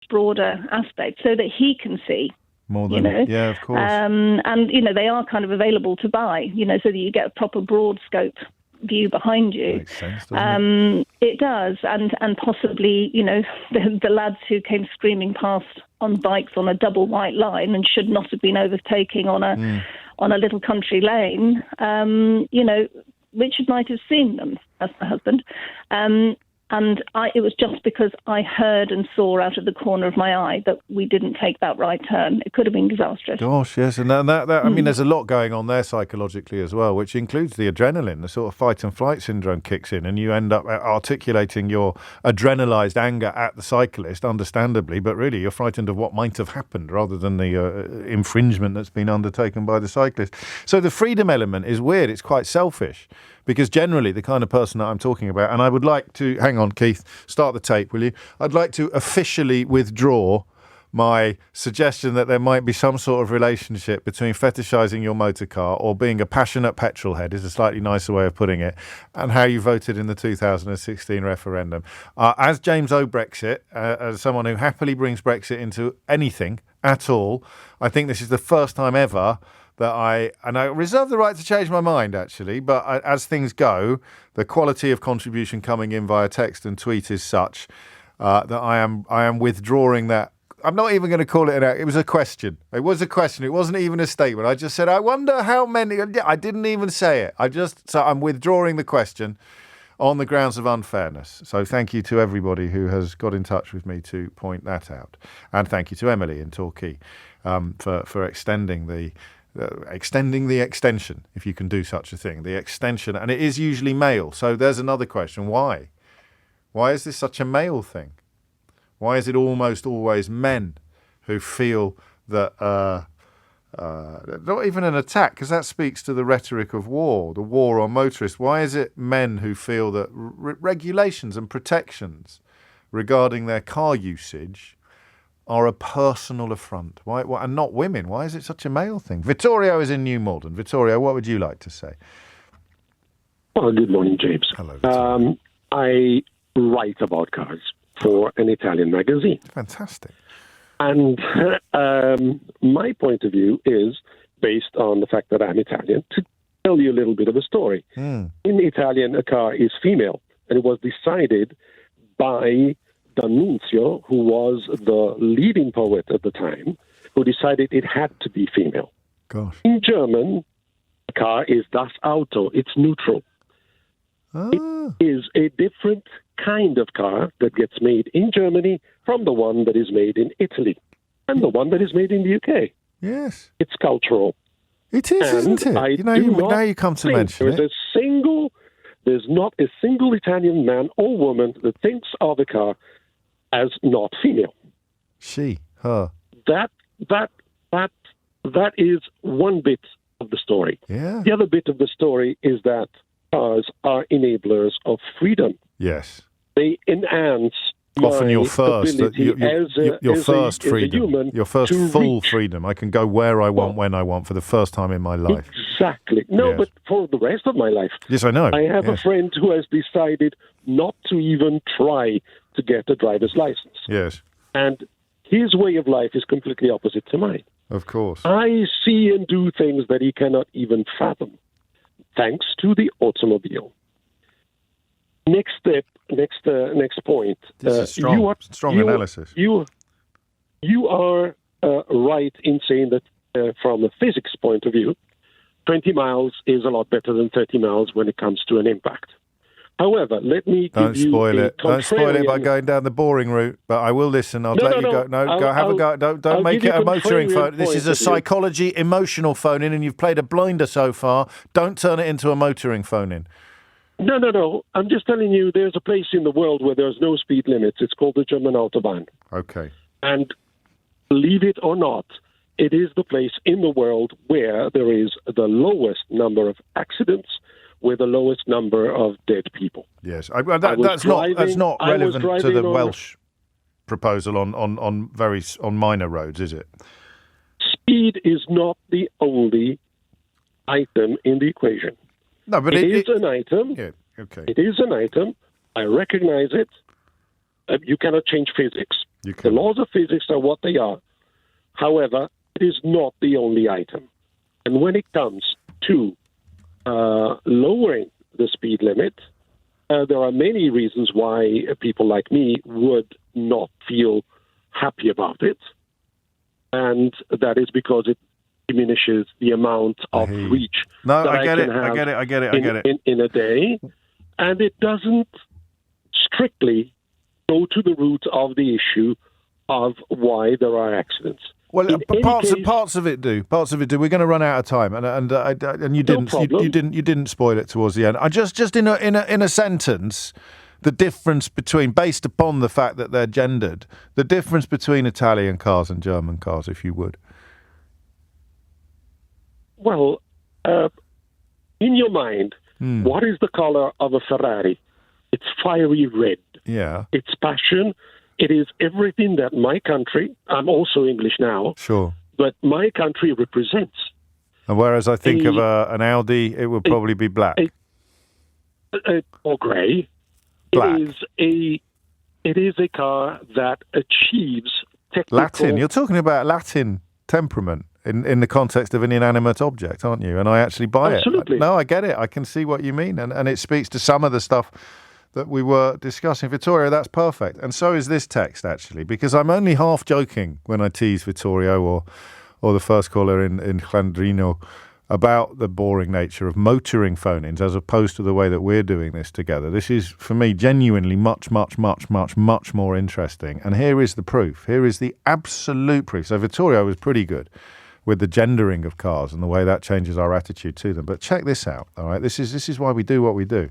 broader aspect so that he can see. More than, yeah, of course. And, they are kind of available to buy, so that you get a proper broad scope view behind you. Makes sense, doesn't it? It does. And possibly, the lads who came screaming past on bikes on a double white line and should not have been overtaking on a little country lane, Richard might have seen them as the husband. And it was just because I heard and saw out of the corner of my eye that we didn't take that right turn. It could have been disastrous. Gosh, yes. And that I mean, there's a lot going on there psychologically as well, which includes the adrenaline. The sort of fight and flight syndrome kicks in and you end up articulating your adrenalized anger at the cyclist, understandably, but really you're frightened of what might have happened rather than the infringement that's been undertaken by the cyclist. So the freedom element is weird. It's quite selfish. Because generally, the kind of person that I'm talking about, and I would like to, hang on, Keith, start the tape, will you? I'd like to officially withdraw my suggestion that there might be some sort of relationship between fetishising your motor car or being a passionate petrol head, is a slightly nicer way of putting it, and how you voted in the 2016 referendum. As James O-Brexit, as someone who happily brings Brexit into anything at all, I think this is the first time ever that I reserve the right to change my mind, actually, but as things go, the quality of contribution coming in via text and tweet is such that I am withdrawing that. I'm not even going to call it it was a question. It was a question. It wasn't even a statement. I just said, I wonder how many. I didn't even say it. So I'm withdrawing the question on the grounds of unfairness. So thank you to everybody who has got in touch with me to point that out. And thank you to Emily in Torquay for extending the extension, if you can do such a thing, the extension, and it is usually male. So there's another question. Why is this such a male thing? Why is it almost always men who feel that not even an attack, because that speaks to the rhetoric of war, the war on motorists. Why is it men who feel that regulations and protections regarding their car usage are a personal affront? Why, and not women? Why is it such a male thing? Vittorio is in New Malden. Vittorio, what would you like to say? Well, good morning, James. Hello, Vittorio. I write about cars for an Italian magazine. Fantastic. And my point of view is based on the fact that I'm Italian, to tell you a little bit of a story. In Italian, a car is female, and it was decided by D'Annunzio, who was the leading poet at the time, who decided it had to be female. Gosh. In German, a car is das Auto. It's neutral. It is a different kind of car that gets made in Germany from the one that is made in Italy and the one that is made in the UK. Yes. It's cultural. It is, isn't it? Now you come to mention it. There's not a single Italian man or woman that thinks of a car as not female. She, her. That is one bit of the story. Yeah. The other bit of the story is that cars are enablers of freedom. Yes. They enhance often your first freedom, your first full freedom. I can go where I want, when I want, for the first time in my life. Exactly. No, but for the rest of my life. Yes, I know. I have a friend who has decided not to even try to get a driver's license. Yes. And his way of life is completely opposite to mine. Of course. I see and do things that he cannot even fathom, thanks to the automobile. Next step, next point. This is strong analysis. You are right in saying that from a physics point of view, 20 miles is a lot better than 30 miles when it comes to an impact. However, let me Don't spoil it. Don't spoil it by going down the boring route. But I will listen. I'll let you go. No, go have a go. Don't make it a motoring phone. This is a psychology, emotional phone in, and you've played a blinder so far. Don't turn it into a motoring phone in. No. I'm just telling you there's a place in the world where there's no speed limits. It's called the German Autobahn. Okay. And believe it or not, it is the place in the world where there is the lowest number of accidents, with the lowest number of dead people. Yes, that's not relevant to the Welsh proposal on minor roads, is it? Speed is not the only item in the equation. No, but it is an item. Yeah, okay. It is an item. I recognize it. You cannot change physics. You The can. laws of physics are what they are. However, it is not the only item. And when it comes to lowering the speed limit, there are many reasons why people like me would not feel happy about it. And that is because it diminishes the amount of reach No, that I get can it. have I get it. in a day. And it doesn't strictly go to the root of the issue of why there are accidents. Well, In any case, parts of it do. Parts of it do. We're going to run out of time, and you didn't. problem. You didn't spoil it towards the end. I just in a sentence, the difference between, based upon the fact that they're gendered, the difference between Italian cars and German cars, if you would. Well, in your mind, what is the color of a Ferrari? It's fiery red. Yeah. It's passion. It is everything that my country, I'm also English now, Sure. but my country represents. And whereas I think of an Audi, it would probably be black. Or grey. Black. It is a car that achieves technical... Latin. You're talking about Latin temperament in the context of an inanimate object, aren't you? And I actually buy Absolutely. it. No, I get it. I can see what you mean. And it speaks to some of the stuff that we were discussing. Vittorio, that's perfect. And so is this text, actually, because I'm only half joking when I tease Vittorio or the first caller in Chandrino about the boring nature of motoring phone-ins as opposed to the way that we're doing this together. This is, for me, genuinely much, much, much, much, much more interesting. And here is the proof. Here is the absolute proof. So Vittorio was pretty good with the gendering of cars and the way that changes our attitude to them. But check this out, all right? This is why we do what we do.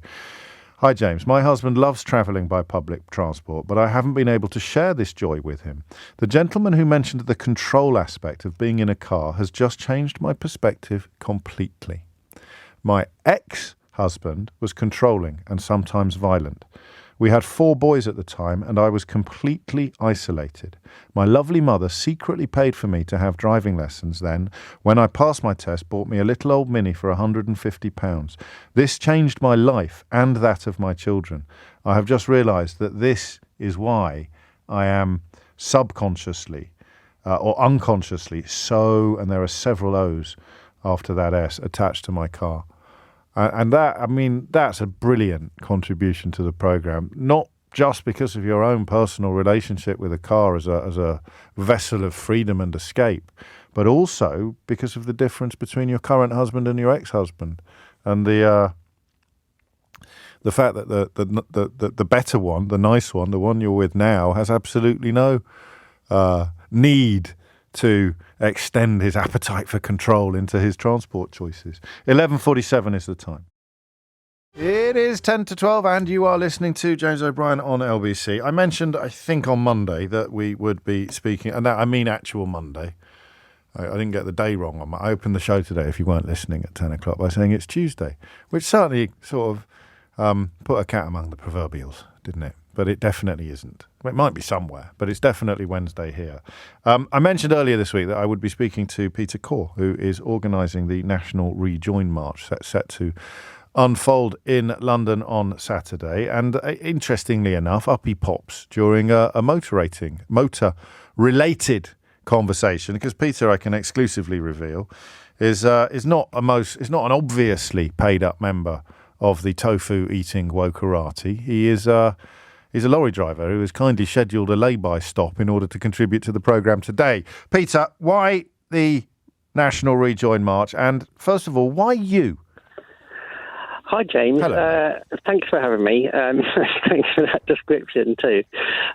Hi, James. My husband loves travelling by public transport, but I haven't been able to share this joy with him. The gentleman who mentioned the control aspect of being in a car has just changed my perspective completely. My ex-husband was controlling and sometimes violent. We had 4 boys at the time, and I was completely isolated. My lovely mother secretly paid for me to have driving lessons then. When I passed my test, bought me a little old Mini for £150. This changed my life and that of my children. I have just realised that this is why I am subconsciously or unconsciously and there are several O's after that S attached to my car. And that, I mean, that's a brilliant contribution to the programme, not just because of your own personal relationship with a car as a vessel of freedom and escape, but also because of the difference between your current husband and your ex-husband, and the fact that the better one, the nice one, the one you're with now, has absolutely no need to extend his appetite for control into his transport choices. 11:47 is the time. It is 10 to 12 and you are listening to James O'Brien on LBC. I mentioned, I think on Monday, that we would be speaking, and I mean actual Monday. I didn't get the day wrong. I opened the show today, if you weren't listening, at 10 o'clock by saying it's Tuesday, which certainly sort of put a cat among the proverbials, didn't it? But it definitely isn't. It might be somewhere, but it's definitely Wednesday here. I mentioned earlier this week that I would be speaking to Peter Corr, who is organising the National Rejoin March set to unfold in London on Saturday. And interestingly enough, up he pops during a motor-related conversation, because Peter, I can exclusively reveal, is not an obviously paid-up member of the tofu-eating wokerati. He's a lorry driver who has kindly scheduled a lay-by stop in order to contribute to the programme today. Peter, why the National Rejoin March? And first of all, why you? Hi, James. Hello. Thanks for having me. Thanks for that description too.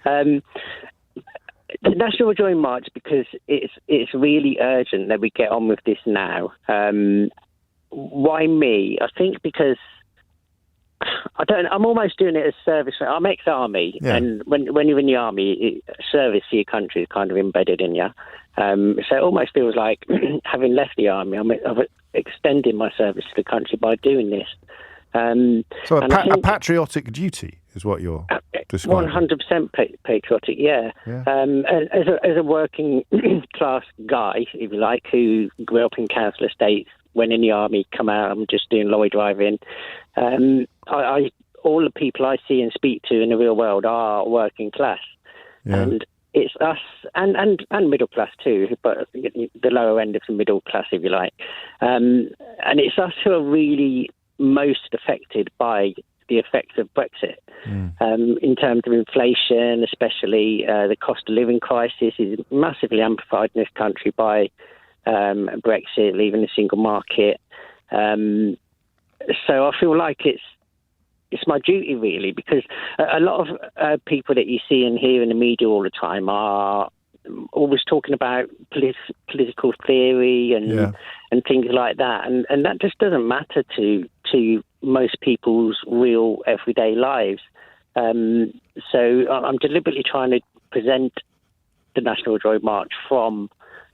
The National Rejoin March, because it's really urgent that we get on with this now. Why me? I think because I'm almost doing it as service. I'm ex-army, yeah. And when you're in the army, service to your country is kind of embedded in you. So it almost feels like having left the army, I'm extending my service to the country by doing this. So a patriotic duty is what you're describing. 100% patriotic, yeah. And as a working class guy, if you like, who grew up in council estates, went in the army, come out, I'm just doing lorry driving. I all the people I see and speak to in the real world are working class. Yeah. And it's us and middle class too, but the lower end of the middle class, if you like. And it's us who are really most affected by the effects of Brexit. In terms of inflation, especially the cost of living crisis is massively amplified in this country by Brexit, leaving the single market. So I feel like it's my duty, really, because a lot of people that you see and hear in the media all the time are always talking about political theory and things like that, and that just doesn't matter to most people's real everyday lives. So I'm deliberately trying to present the National Joy March from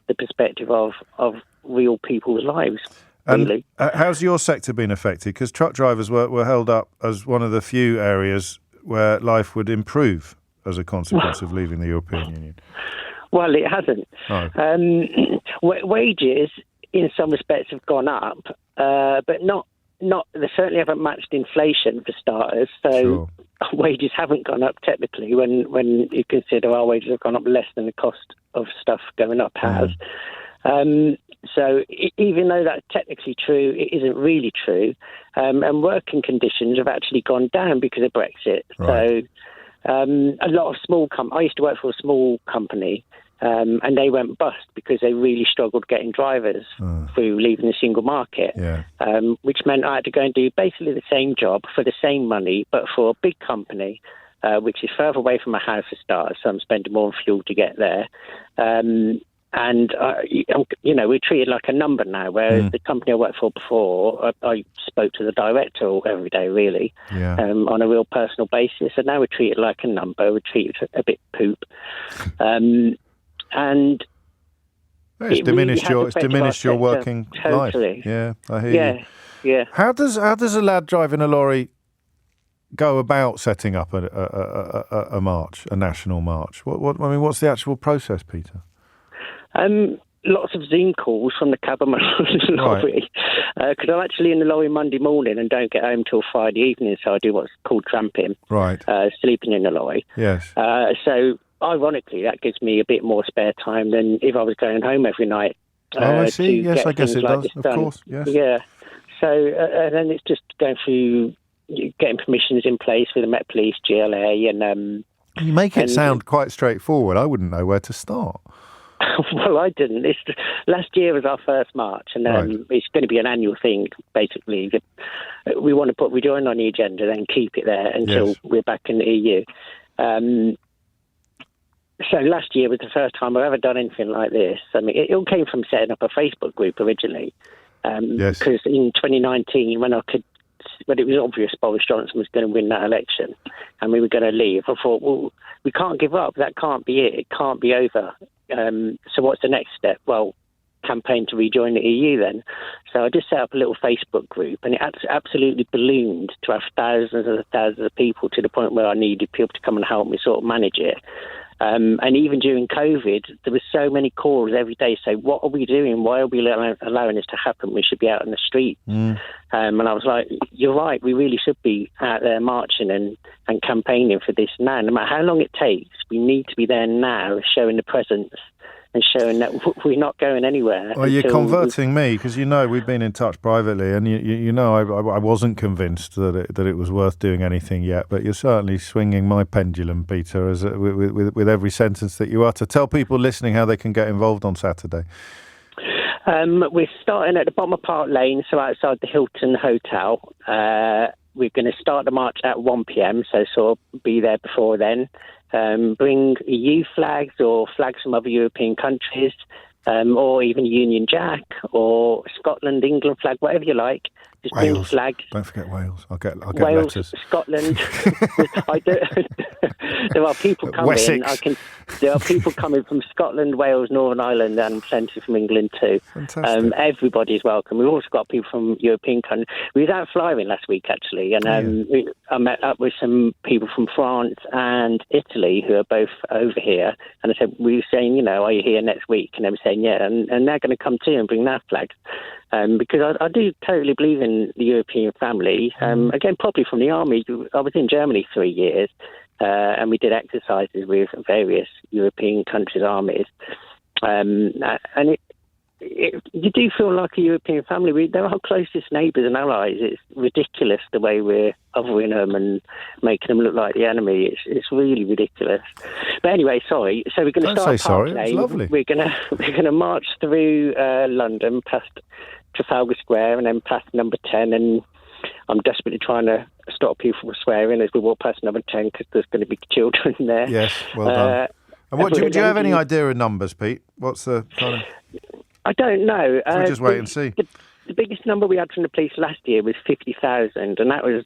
the perspective of real people's lives. Really. And how's your sector been affected? Because truck drivers were held up as one of the few areas where life would improve as a consequence of leaving the European Union. Well, it hasn't. Oh. Wages, in some respects, have gone up, but not. They certainly haven't matched inflation, for starters. So Sure. Wages haven't gone up technically when you consider our wages have gone up less than the cost of stuff going up has. So even though that's technically true, it isn't really true. And working conditions have actually gone down because of Brexit. Right. So a lot of small I used to work for a small company, and they went bust because they really struggled getting drivers through leaving the single market, which meant I had to go and do basically the same job for the same money, but for a big company, which is further away from my house for starters, so I'm spending more on fuel to get there. And, we're treated like a number now, whereas the company I worked for before, I spoke to the director every day, really, on a real personal basis. And now we're treated like a number. We're treated a bit poop. And It's diminished your working life. Yeah, I hear you. Yeah. How does a lad driving a lorry go about setting up a march, a national march? What's the actual process, Peter? Lots of Zoom calls from the cab of my lorry, because I'm actually in the lorry Monday morning and don't get home till Friday evening, so I do what's called tramping, sleeping in the lorry. Yes. So ironically, that gives me a bit more spare time than if I was going home every night. I see. Yes, I guess it does. Of course. Yes. Yeah. So and then it's just going through getting permissions in place with the Met Police, GLA, and you make it sound quite straightforward. I wouldn't know where to start. Well, I didn't. Last year was our first march, and it's going to be an annual thing, basically. We want to put Rejoin on the agenda, then keep it there until we're back in the EU. So last year was the first time I've ever done anything like this. I mean, it all came from setting up a Facebook group originally. Because in 2019, when it was obvious Boris Johnson was going to win that election and we were going to leave, I thought, well, we can't give up. That can't be it. It can't be over. So what's the next step? Well, campaign to rejoin the EU then. So I just set up a little Facebook group, and it absolutely ballooned to have thousands and thousands of people, to the point where I needed people to come and help me sort of manage it. And even during COVID, there were so many calls every day saying, what are we doing? Why are we allowing this to happen? We should be out in the street. And I was like, you're right, we really should be out there marching and campaigning for this now. No matter how long it takes, we need to be there now, showing the presence and showing that we're not going anywhere. Well, you're converting me, because we've been in touch privately, and I wasn't convinced that it was worth doing anything yet. But you're certainly swinging my pendulum, Peter, with every sentence that you utter. Tell people listening how they can get involved on Saturday. We're starting at the bottom of Park Lane, so outside the Hilton Hotel. We're going to start the march at 1 p.m, so sort of be there before then. Bring EU flags or flags from other European countries, or even Union Jack or Scotland, England flag, whatever you like. Just Wales. bring flags. Don't forget Wales. I'll get Wales, letters. Scotland. There are people coming. Wessex. There are people coming from Scotland, Wales, Northern Ireland, and plenty from England too. Fantastic. Everybody's welcome. We've also got people from European countries. We was out flying last week actually, and I met up with some people from France and Italy who are both over here. And I said, we were saying, are you here next week? And they were saying, yeah, and they're going to come too and bring their flags. because I do totally believe in the European family. Again, probably from the army. I was in Germany 3 years, and we did exercises with various European countries' armies. And you do feel like a European family. They're our closest neighbours and allies. It's ridiculous the way we're othering them and making them look like the enemy. It's really ridiculous. But anyway, sorry. So we're going to start sorry. Park It's Lane. lovely. We're going to march through London past Trafalgar Square and then past Number 10. And I'm desperately trying to stop people from swearing as we walk past Number 10 because there's going to be children there. Yes, well done. And do you have any idea of numbers, Pete? What's the kind of... I don't know. We'll just wait and see. The biggest number we had from the police last year was 50,000, and that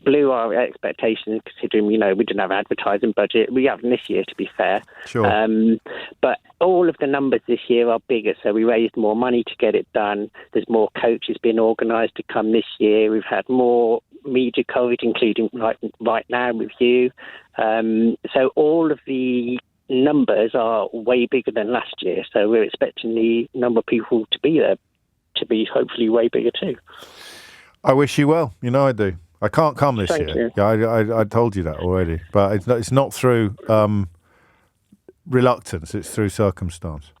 blew our expectations considering, we didn't have an advertising budget. We haven't this year, to be fair. Sure. But all of the numbers this year are bigger, so we raised more money to get it done. There's more coaches being organised to come this year. We've had more media coverage, including right now with you. So all of the numbers are way bigger than last year, so we're expecting the number of people to be there to be hopefully way bigger too. I wish you well. I do. I can't come this Thank year. you. Yeah, I told you that already, but it's not through reluctance. It's through circumstance.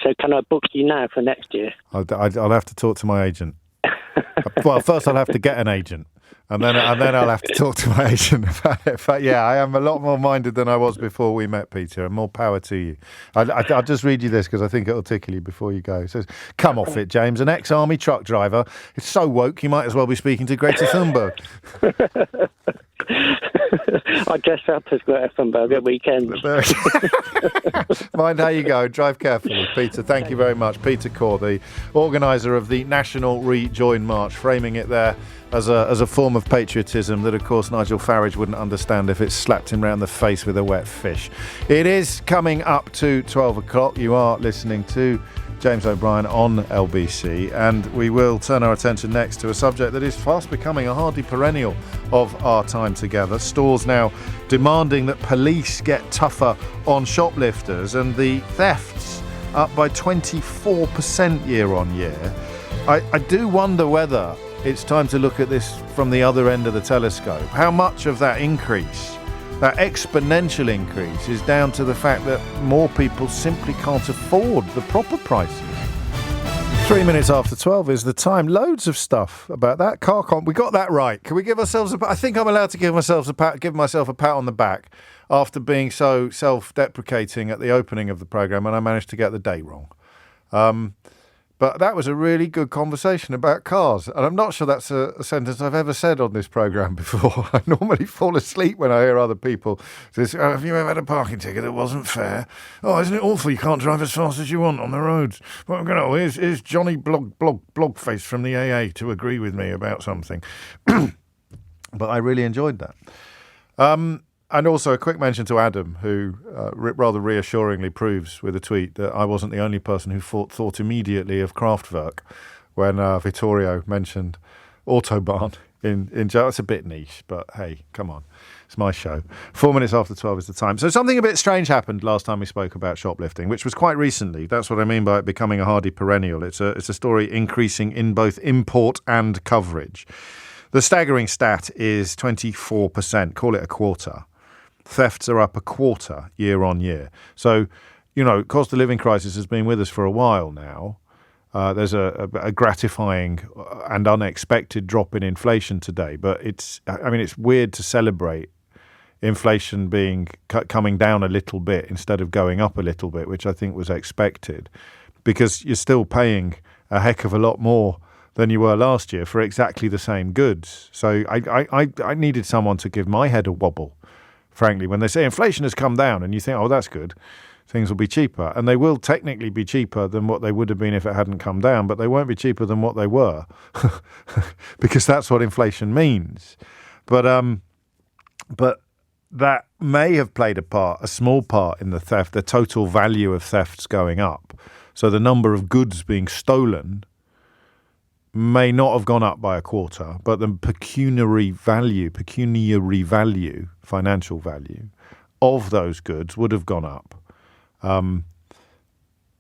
So can I book you now for next year? I'll have to talk to my agent. Well, first I'll have to get an agent. And then I'll have to talk to my agent about it. But yeah, I am a lot more minded than I was before we met, Peter, and more power to you. I'll just read you this because I think it'll tickle you before you go. It says, "Come off it, James. An ex-army truck driver. It's so woke, you might as well be speaking to Greta Thunberg." I dress up as Greta Thunberg at weekends. Mind how you go. Drive carefully, Peter. Thank you very much. Peter Core, the organiser of the National Rejoin March, framing it there as a form of patriotism that, of course, Nigel Farage wouldn't understand if it slapped him round the face with a wet fish. It is coming up to 12 o'clock. You are listening to James O'Brien on LBC, and we will turn our attention next to a subject that is fast becoming a hardy perennial of our time together. Stores now demanding that police get tougher on shoplifters, and the thefts up by 24% year on year. I do wonder whether it's time to look at this from the other end of the telescope. How much of that increase, that exponential increase, is down to the fact that more people simply can't afford the proper prices? 3 minutes after 12 is the time. Loads of stuff about that. We got that right. Can we give ourselves I think I'm allowed to give myself a pat on the back after being so self-deprecating at the opening of the programme, and I managed to get the day wrong. But that was a really good conversation about cars. And I'm not sure that's a sentence I've ever said on this programme before. I normally fall asleep when I hear other people say, "Oh, have you ever had a parking ticket that wasn't fair? Oh, isn't it awful you can't drive as fast as you want on the roads? Well, here's Johnny Blogface from the AA to agree with me about something." But I really enjoyed that. And also a quick mention to Adam, who rather reassuringly proves with a tweet that I wasn't the only person who thought immediately of Kraftwerk when Vittorio mentioned Autobahn in Joe. It's a bit niche, but hey, come on. It's my show. 4 minutes after 12 is the time. So something a bit strange happened last time we spoke about shoplifting, which was quite recently. That's what I mean by it becoming a hardy perennial. It's a story increasing in both import and coverage. The staggering stat is 24%, call it a quarter. Thefts are up a quarter year on year. So, cost of living crisis has been with us for a while now. There's a gratifying and unexpected drop in inflation today, but it's weird to celebrate inflation coming down a little bit instead of going up a little bit, which I think was expected, because you're still paying a heck of a lot more than you were last year for exactly the same goods. So I needed someone to give my head a wobble. Frankly, when they say inflation has come down and you think, oh, that's good, things will be cheaper. And they will technically be cheaper than what they would have been if it hadn't come down, but they won't be cheaper than what they were because that's what inflation means. But that may have played a small part in the theft, the total value of thefts going up. So the number of goods being stolen may not have gone up by a quarter, but the pecuniary value, financial value of those goods would have gone up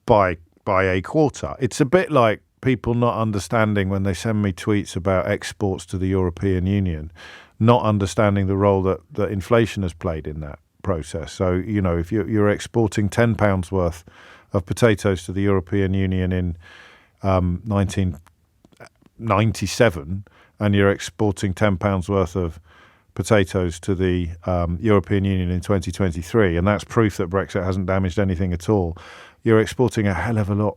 by a quarter. It's a bit like people not understanding when they send me tweets about exports to the European Union, not understanding the role that inflation has played in that process. So, if you're exporting £10 worth of potatoes to the European Union in 1997, and you're exporting £10 worth of potatoes to the European Union in 2023, and that's proof that Brexit hasn't damaged anything at all, you're exporting a hell of a lot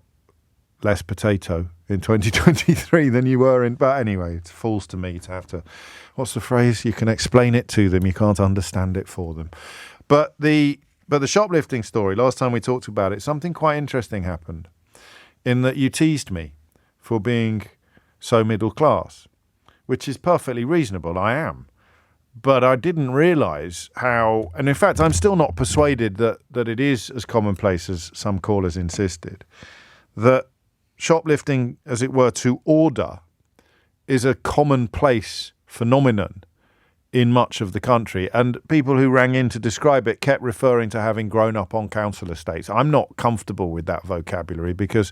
less potato in 2023 than you were in. But anyway, it's fools to me to have to. What's the phrase? You can explain it to them, you can't understand it for them. But the shoplifting story, last time we talked about it, something quite interesting happened in that you teased me for being so middle class, which is perfectly reasonable. I am. But I didn't realise how, and in fact, I'm still not persuaded that it is as commonplace as some callers insisted, that shoplifting, as it were, to order is a commonplace phenomenon in much of the country. And people who rang in to describe it kept referring to having grown up on council estates. I'm not comfortable with that vocabulary because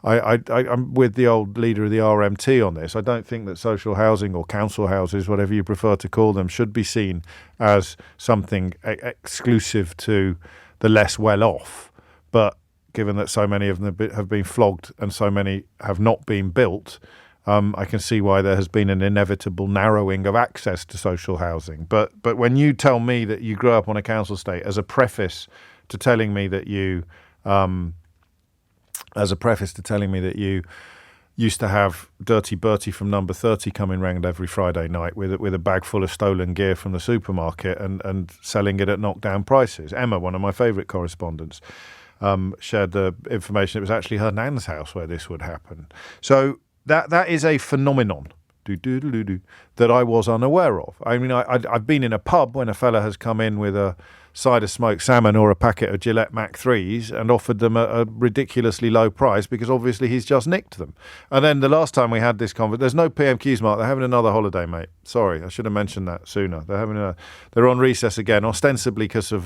I'm with the old leader of the RMT on this. I don't think that social housing or council houses, whatever you prefer to call them, should be seen as something exclusive to the less well-off. But given that so many of them have been flogged and so many have not been built, I can see why there has been an inevitable narrowing of access to social housing. But when you tell me that you grew up on a council estate, as a preface to telling me that you used to have Dirty Bertie from Number 30 coming round every Friday night with a bag full of stolen gear from the supermarket and selling it at knockdown prices. Emma, one of my favourite correspondents, shared the information. It was actually her nan's house where this would happen. So that is a phenomenon that I was unaware of. I mean, I've been in a pub when a fella has come in with a side of smoked salmon or a packet of Gillette Mac 3s and offered them a ridiculously low price because obviously he's just nicked them. And then the last time we had this conversation, there's no PMQs, Mark. They're having another holiday, mate. Sorry, I should have mentioned that sooner. They're on recess again, ostensibly because of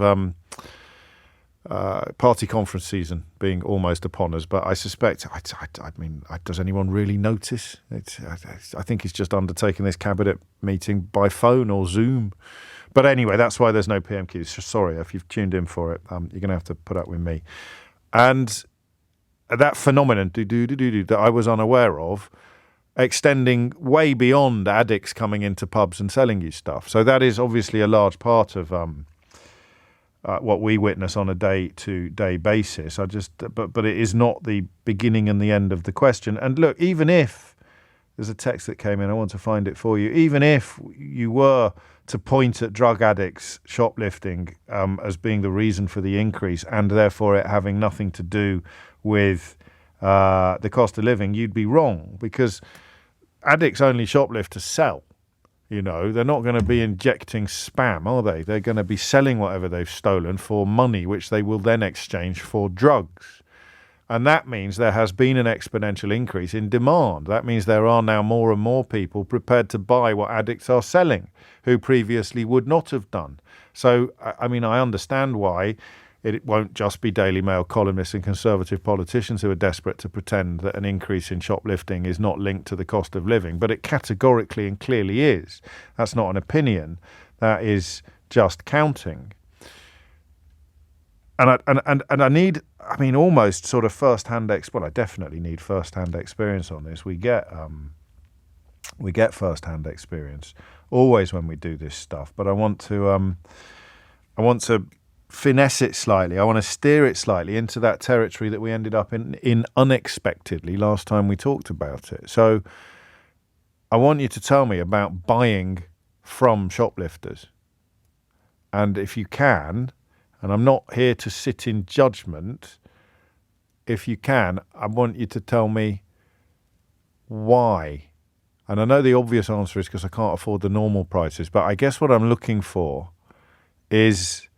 party conference season being almost upon us. But I suspect, I mean, does anyone really notice? I think he's just undertaking this cabinet meeting by phone or Zoom. But anyway, that's why there's no PMQs. Sorry, if you've tuned in for it, you're going to have to put up with me. And that phenomenon, that I was unaware of, extending way beyond addicts coming into pubs and selling you stuff. So that is obviously a large part of what we witness on a day-to-day basis. But it is not the beginning and the end of the question. And look, even if there's a text that came in, I want to find it for you. Even if you were to point at drug addicts shoplifting as being the reason for the increase and therefore it having nothing to do with the cost of living, you'd be wrong, because addicts only shoplift to sell. They're not going to be injecting spam, are they? They're going to be selling whatever they've stolen for money, which they will then exchange for drugs. And that means there has been an exponential increase in demand. That means there are now more and more people prepared to buy what addicts are selling, who previously would not have done. So, I mean, I understand why it won't just be Daily Mail columnists and Conservative politicians who are desperate to pretend that an increase in shoplifting is not linked to the cost of living, but it categorically and clearly is. That's not an opinion. That is just counting. And I need, almost sort of first-hand I definitely need first-hand experience on this. We get first-hand experience always when we do this stuff, but I want to finesse it slightly. I want to steer it slightly into that territory that we ended up in unexpectedly last time we talked about it. So I want you to tell me about buying from shoplifters, and if you can. And I'm not here to sit in judgment. If you can, I want you to tell me why. And I know the obvious answer is because I can't afford the normal prices, but I guess what I'm looking for is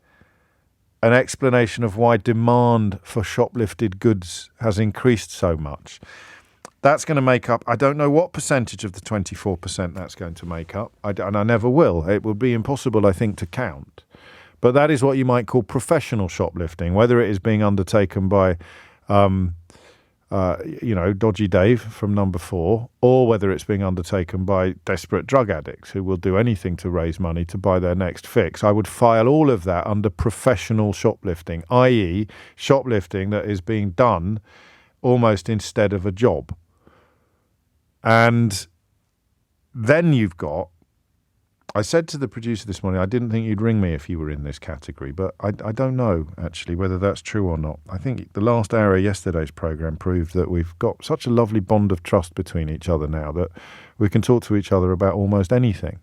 an explanation of why demand for shoplifted goods has increased so much. That's going to make up, I don't know what percentage of the 24% that's going to make up, and I never will. It would be impossible, I think, to count. But that is what you might call professional shoplifting, whether it is being undertaken by Dodgy Dave from number 4, or whether it's being undertaken by desperate drug addicts who will do anything to raise money to buy their next fix. I would file all of that under professional shoplifting, i.e. shoplifting that is being done almost instead of a job. And then you've got, I said to the producer this morning, I didn't think you'd ring me if you were in this category, but I don't know, actually, whether that's true or not. I think the last hour of yesterday's programme proved that we've got such a lovely bond of trust between each other now that we can talk to each other about almost anything.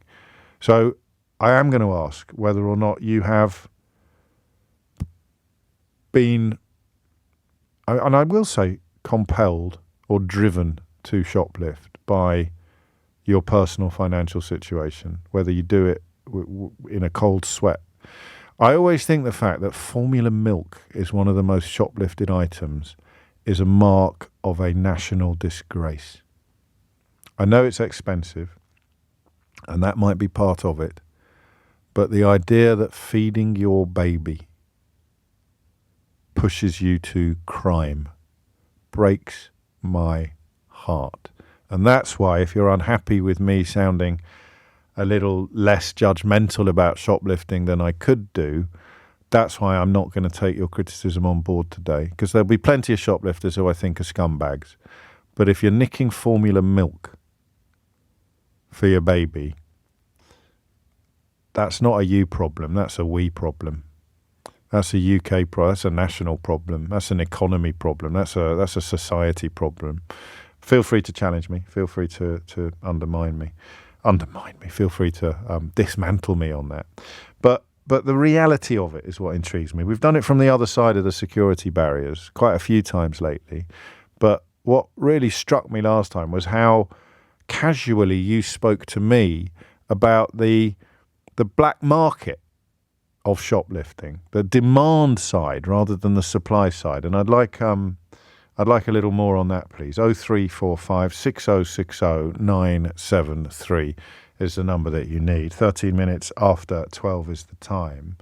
So I am going to ask whether or not you have been, and I will say compelled or driven to shoplift by your personal financial situation, whether you do it in a cold sweat. I always think the fact that formula milk is one of the most shoplifted items is a mark of a national disgrace. I know it's expensive, and that might be part of it, but the idea that feeding your baby pushes you to crime breaks my heart. And that's why, if you're unhappy with me sounding a little less judgmental about shoplifting than I could do, that's why I'm not going to take your criticism on board today, because there'll be plenty of shoplifters who I think are scumbags. But if you're nicking formula milk for your baby, that's not a you problem, that's a we problem. That's a UK problem, that's a national problem, that's an economy problem, that's a society problem. Feel free to challenge me. Feel free to undermine me. Feel free to dismantle me on that. But the reality of it is what intrigues me. We've done it from the other side of the security barriers quite a few times lately. But what really struck me last time was how casually you spoke to me about the black market of shoplifting, the demand side rather than the supply side. And I'd like a little more on that, please. 0345 6060 973 is the number that you need. 13 minutes after 12 is the time.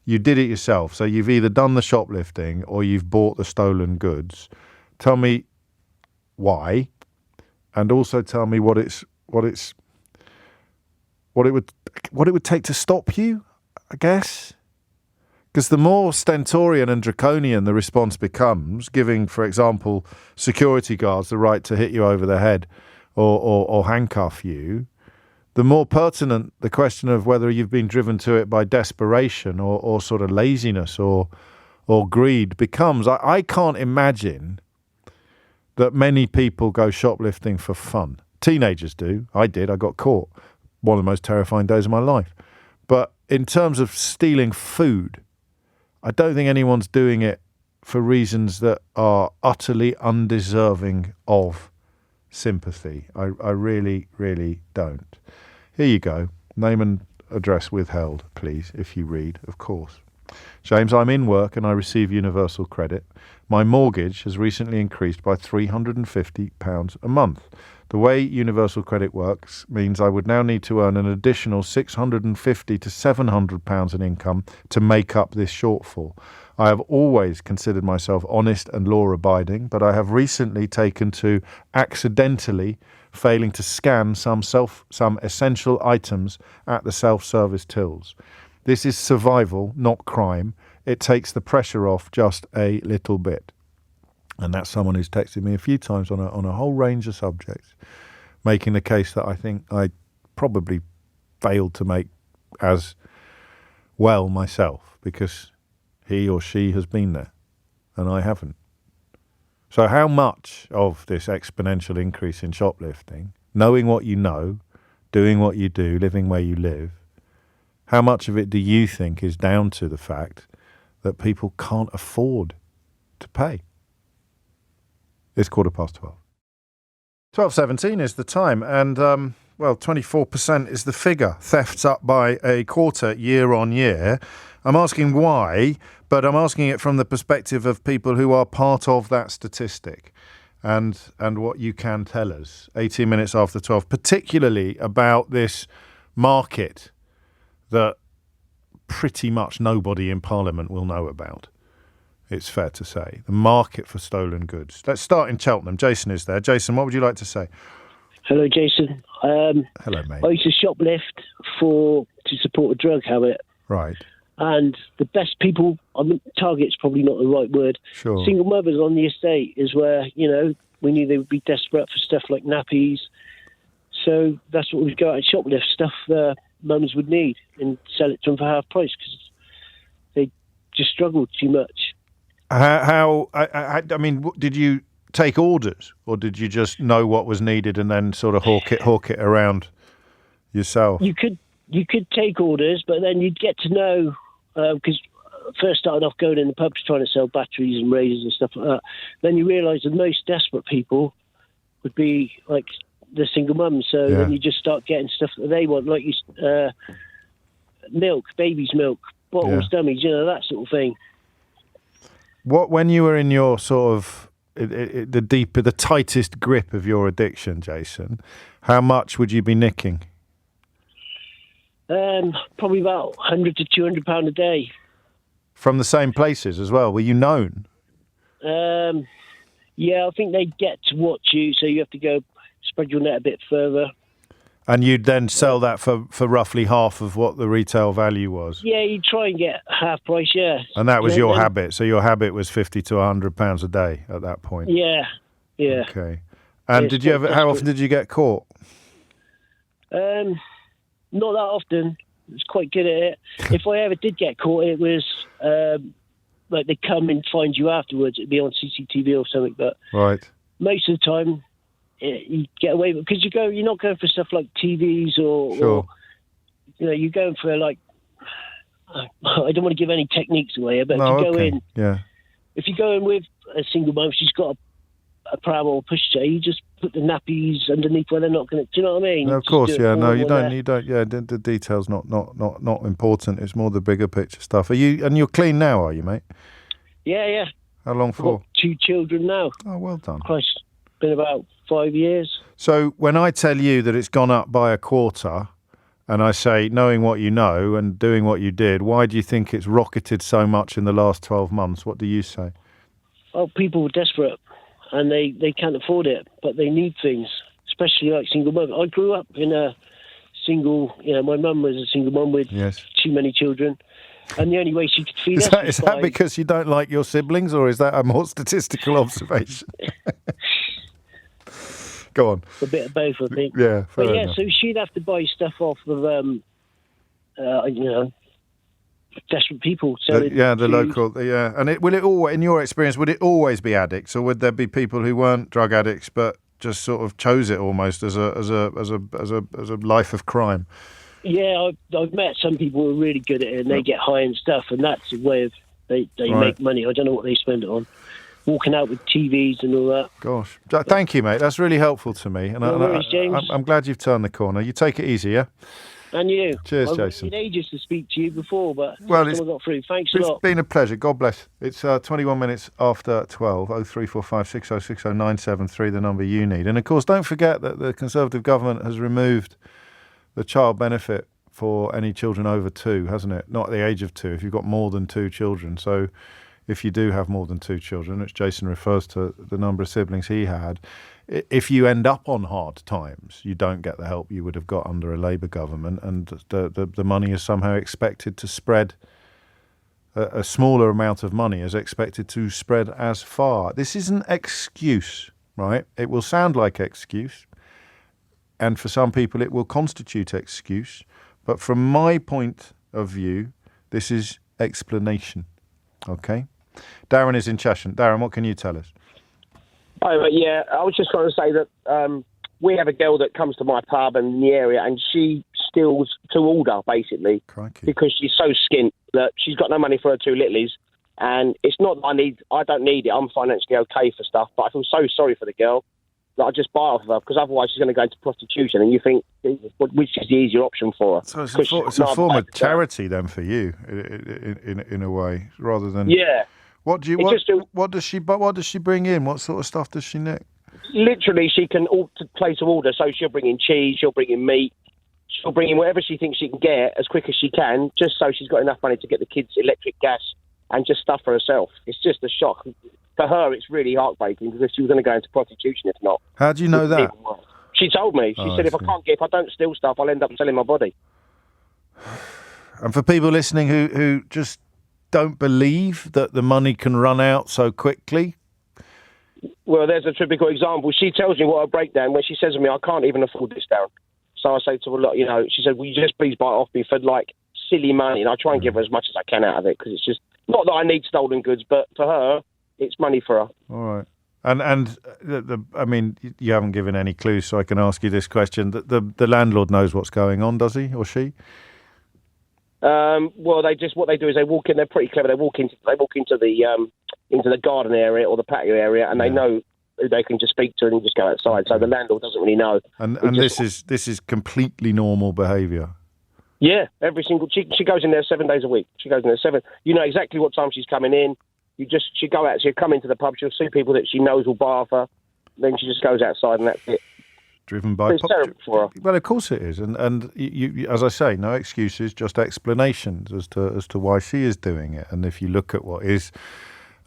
You did it yourself, so you've either done the shoplifting or you've bought the stolen goods. Tell me why, and also tell me what it would take to stop you, I guess. Because the more stentorian and draconian the response becomes, giving, for example, security guards the right to hit you over the head or handcuff you, the more pertinent the question of whether you've been driven to it by desperation or sort of laziness or greed becomes. I can't imagine that many people go shoplifting for fun. Teenagers do. I did. I got caught. One of the most terrifying days of my life. But in terms of stealing food, I don't think anyone's doing it for reasons that are utterly undeserving of sympathy. I really, really don't. Here you go. Name and address withheld, please, if you read, of course. James, I'm in work and I receive universal credit. My mortgage has recently increased by £350 a month. The way universal credit works means I would now need to earn an additional £650 to £700 in income to make up this shortfall. I have always considered myself honest and law-abiding, but I have recently taken to accidentally failing to scan some essential items at the self-service tills. This is survival, not crime. It takes the pressure off just a little bit. And that's someone who's texted me a few times on a whole range of subjects, making the case that I think I probably failed to make as well myself, because he or she has been there and I haven't. So how much of this exponential increase in shoplifting, knowing what you know, doing what you do, living where you live, how much of it do you think is down to the fact that people can't afford to pay? It's 12:15. 12:17 is the time, and 24% is the figure. Thefts up by a quarter year on year. I'm asking why, but I'm asking it from the perspective of people who are part of that statistic, and what you can tell us. 18 minutes after 12, particularly about this market that pretty much nobody in Parliament will know about. it's fair to say. The market for stolen goods. Let's start in Cheltenham. Jason is there. Jason, what would you like to say? Hello, Jason. Hello, mate. I used to shoplift to support a drug habit. Right. And the best people, target's probably not the right word. Sure. Single mothers on the estate is where, we knew they would be desperate for stuff like nappies. So that's what we'd go out and shoplift, stuff mums would need, and sell it to them for half price because they just struggled too much. I mean, did you take orders, or did you just know what was needed and then sort of hawk it around yourself? You could take orders, but then you'd get to know, because first started off going in the pubs trying to sell batteries and razors and stuff like that. Then you realise the most desperate people would be like the single mums. So then you just start getting stuff that they want, like milk, baby's milk, bottles, dummies, that sort of thing. When you were in your sort of the tightest grip of your addiction, Jason, how much would you be nicking? Probably about £100 to £200 a day. From the same places as well? Were you known? Yeah, I think they get to watch you, so you have to go spread your net a bit further. And you'd then sell that for roughly half of what the retail value was? Yeah, you try and get half price, yeah. And that was your habit? So your habit was £50 to £100 a day at that point? Yeah. Okay. And how often did you get caught? Not that often. I was quite good at it. If I ever did get caught, it was like they come and find you afterwards. It'd be on CCTV or something. But right. Most of the time, you get away with it because you're not going for stuff like TVs or you're going for like. I don't want to give any techniques away, but if you go in with a single mum, she's got a pram or a pushchair, you just put the nappies underneath where they're not going to. Do you know what I mean? No, of course, yeah. No, you don't. You don't. Yeah, the details not important. It's more the bigger picture stuff. You're clean now, are you, mate? Yeah. How long for? I've got 2 children now. Oh, well done. Christ, been about 5 years. So when I tell you that it's gone up by a quarter, and I say, knowing what you know and doing what you did, why do you think it's rocketed so much in the last 12 months? What do you say? Oh, people were desperate. And they can't afford it, but they need things, especially like single mum. I grew up in a single, my mum was a single mum with too many children, and the only way she could feed us was Is that because you don't like your siblings, or is that a more statistical observation? Go on. A bit of both, I think. Yeah, fair enough. So she'd have to buy stuff off of, desperate people. So the local, And will it all, in your experience, would it always be addicts, or would there be people who weren't drug addicts but just sort of chose it almost as a life of crime? Yeah, I've met some people who are really good at it, and they get high and stuff, and that's a way of they make money. I don't know what they spend it on. Walking out with TVs and all that. Gosh, thank you, mate. That's really helpful to me, and I'm glad you've turned the corner. You take it easy, yeah. And you. Cheers, Jason. I've ages to speak to you before, but I got through. Thanks a lot. It's been a pleasure. God bless. It's 21 minutes after 12. 0345 6060 973, the number you need. And, of course, don't forget that the Conservative government has removed the child benefit for any children over 2, hasn't it? Not at the age of 2, if you've got more than 2 children. So if you do have more than 2 children, which Jason refers to the number of siblings he had, if you end up on hard times, you don't get the help you would have got under a Labour government, and the money is somehow expected to spread, a smaller amount of money is expected to spread as far. This is an excuse, right? It will sound like excuse, and for some people it will constitute excuse, but from my point of view, this is explanation, okay? Darren is in Cheshire. Darren, what can you tell us? Oh, yeah, I was just going to say that we have a girl that comes to my pub and in the area, and she steals to order, basically. Crikey. Because she's so skint that she's got no money for her 2 littlies. And it's not that I don't need it. I'm financially okay for stuff, but I feel so sorry for the girl that I just buy off of her, because otherwise she's going to go into prostitution, and you think, which is the easier option for her? So it's a form of charity then for you, in a way, rather than... Yeah. What does she bring in? What sort of stuff does she nick? Literally, she can place an order. So she'll bring in cheese, she'll bring in meat, she'll bring in whatever she thinks she can get as quick as she can, just so she's got enough money to get the kids electric, gas, and just stuff for herself. It's just a shock. For her, it's really heartbreaking because she was going to go into prostitution if not. How do you know that? She told me. She said, if I don't steal stuff, I'll end up selling my body. And for people listening who just don't believe that the money can run out so quickly? Well, there's a typical example. She tells me what her breakdown, when she says to me, I can't even afford this down. So I say to her, look, she said, will you just please buy it off me for like silly money? And I try and give her as much as I can out of it because it's just, not that I need stolen goods, but for her, it's money for her. All right. And I mean, you haven't given any clues, so I can ask you this question. The landlord knows what's going on, does he or she? Well, what they do is they walk in. They're pretty clever. They walk into the garden area or the patio area, and they know who they can just speak to and just go outside. So the landlord doesn't really know. And this is completely normal behaviour. Yeah, every single she goes in there 7 days a week. She goes in there 7. You know exactly what time she's coming in. She go out. She'll come into the pub. She'll see people that she knows will buy off her. Then she just goes outside, and that's it. Driven by it's terrible for her. Well, of course it is, and you, as I say, no excuses, just explanations as to why she is doing it. And if you look at what is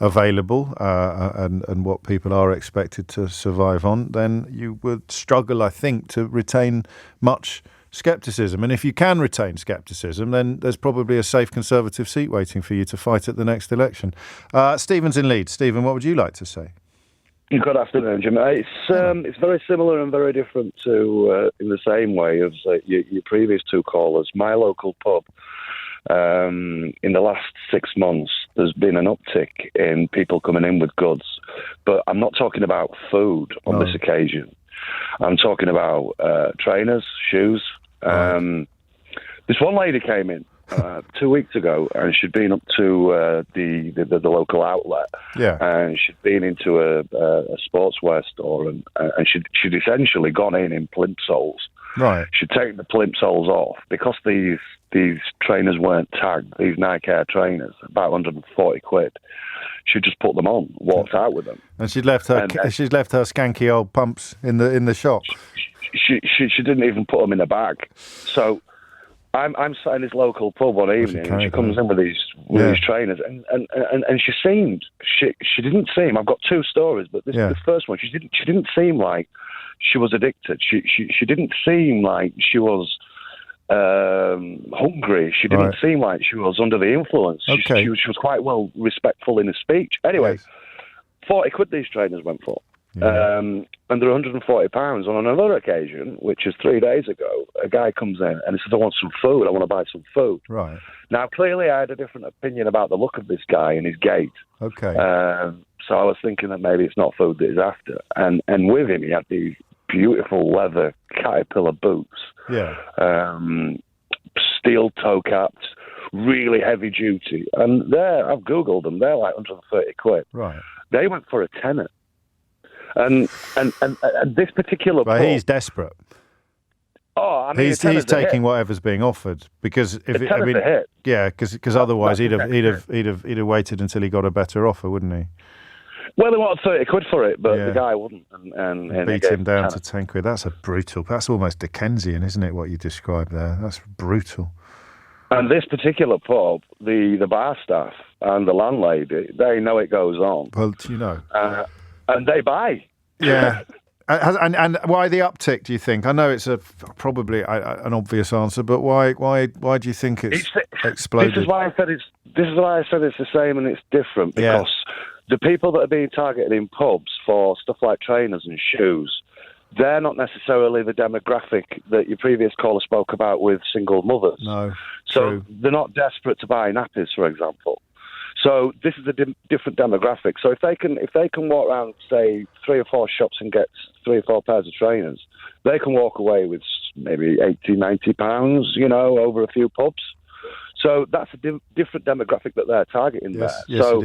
available and what people are expected to survive on, then you would struggle, I think, to retain much scepticism. And if you can retain scepticism, then there's probably a safe Conservative seat waiting for you to fight at the next election. Stephen's in Leeds. Stephen, what would you like to say? Good afternoon, Jim. It's very similar and very different to, in the same way as your previous two callers. My local pub, in the last 6 months, there's been an uptick in people coming in with goods. But I'm not talking about food on this occasion. I'm talking about trainers, shoes. This one lady came in 2 weeks ago, and she'd been up to the local outlet. Yeah, and she'd been into a sportswear store, and she'd essentially gone in plimsolls. Right. She'd taken the plimsolls off because these trainers weren't tagged. These Nike Air trainers, about 140 quid. She just put them on, walked out with them, and she'd left her skanky old pumps in the shop. She didn't even put them in a bag. So I'm sat in this local pub one evening, and she comes in with these trainers, and she didn't seem. I've got two stories, but the first one, she didn't seem like she was addicted. She didn't seem like she was hungry. She didn't seem like she was under the influence. She was quite well respectful in her speech. Anyway, 40 quid these trainers went for. Yeah. And they're £140. On another occasion, which is 3 days ago, a guy comes in and he says, I want some food. I want to buy some food. Right. Now, clearly I had a different opinion about the look of this guy and his gait. Okay. So I was thinking that maybe it's not food that he's after. And with him, he had these beautiful leather Caterpillar boots. Yeah. Steel toe caps, really heavy duty. And I've Googled them, they're like 130 quid. Right. They went for a tenner. And this particular pub, he's desperate. Oh, I mean, he's taking whatever's being offered because because otherwise he'd have waited until he got a better offer, wouldn't he? Well, they wanted 30 quid for it, but the guy wouldn't, and beat him down to 10 quid. That's that's almost Dickensian, isn't it? What you described there, that's brutal. And this particular pub, the bar staff and the landlady, they know it goes on. Well, you know. And they buy. Yeah. And why the uptick, do you think? I know it's probably an obvious answer, but why do you think it's exploded? This is why I said it's the same and it's different, because the people that are being targeted in pubs for stuff like trainers and shoes, they're not necessarily the demographic that your previous caller spoke about with single mothers. No. So they're not desperate to buy nappies, for example. So this is a different demographic. So if they can walk around, say, 3 or 4 shops and get 3 or 4 pairs of trainers, they can walk away with maybe £80-90, over a few pubs. So that's a different demographic that they're targeting there. Yes, so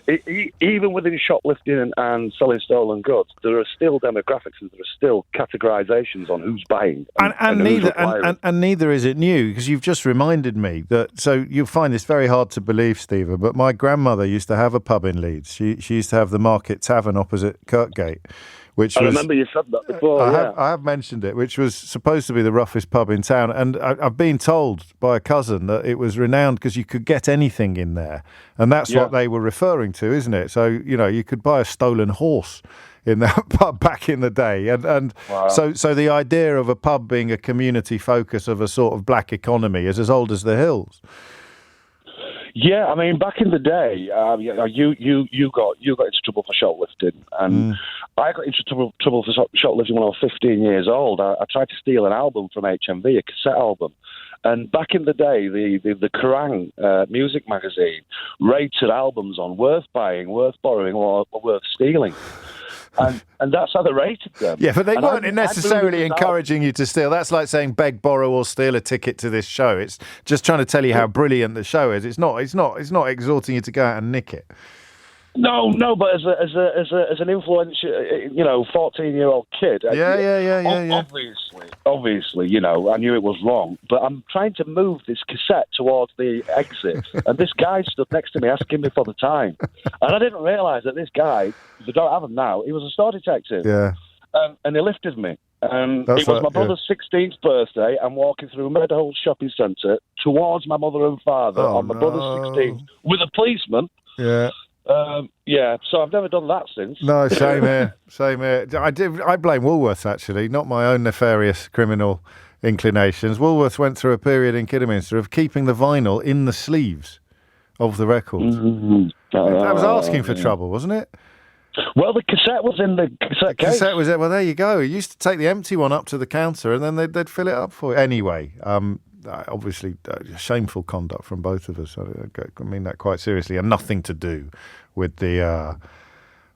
it is. Even within shoplifting and selling stolen goods, there are still demographics and there are still categorisations on who's buying and neither is it new, because you've just reminded me that. So you'll find this very hard to believe, Stephen, but my grandmother used to have a pub in Leeds. She used to have the Market Tavern opposite Kirkgate, which I was... remember you said that before, I have mentioned it, which was supposed to be the roughest pub in town. And I've been told by a cousin that it was renowned because you could get anything in there. And that's what they were referring to, isn't it? So, you could buy a stolen horse in that pub back in the day. And wow. so the idea of a pub being a community focus of a sort of black economy is as old as the hills. Yeah, I mean, back in the day, you got into trouble for shoplifting, and I got into trouble for shoplifting when I was 15 years old. I tried to steal an album from HMV, a cassette album, and back in the day, the Kerrang music magazine rated albums on worth buying, worth borrowing, or worth stealing. And that's how they rated them. Yeah, but they weren't necessarily encouraging you to steal. That's like saying beg, borrow, or steal a ticket to this show. It's just trying to tell you how brilliant the show is. It's not exhorting you to go out and nick it. No, but as an influential, 14-year-old kid, obviously, I knew it was wrong, but I'm trying to move this cassette towards the exit, and this guy stood next to me asking me for the time, and I didn't realise that this guy, I don't have him now, he was a store detective, and he lifted me. It was my brother's 16th birthday. I'm walking through Meadowhall Shopping Centre towards my mother and father on my brother's 16th with a policeman. Yeah. So I've never done that since. No, same here. I blame Woolworths, actually, not my own nefarious criminal inclinations. Woolworths went through a period in Kidderminster of keeping the vinyl in the sleeves of the records. Mm-hmm. That was asking for trouble, wasn't it? Well, the cassette was in the cassette case. Cassette was it. Well, there you go. You used to take the empty one up to the counter and then they'd fill it up for you. Anyway, obviously, shameful conduct from both of us. I mean that quite seriously, and nothing to do with the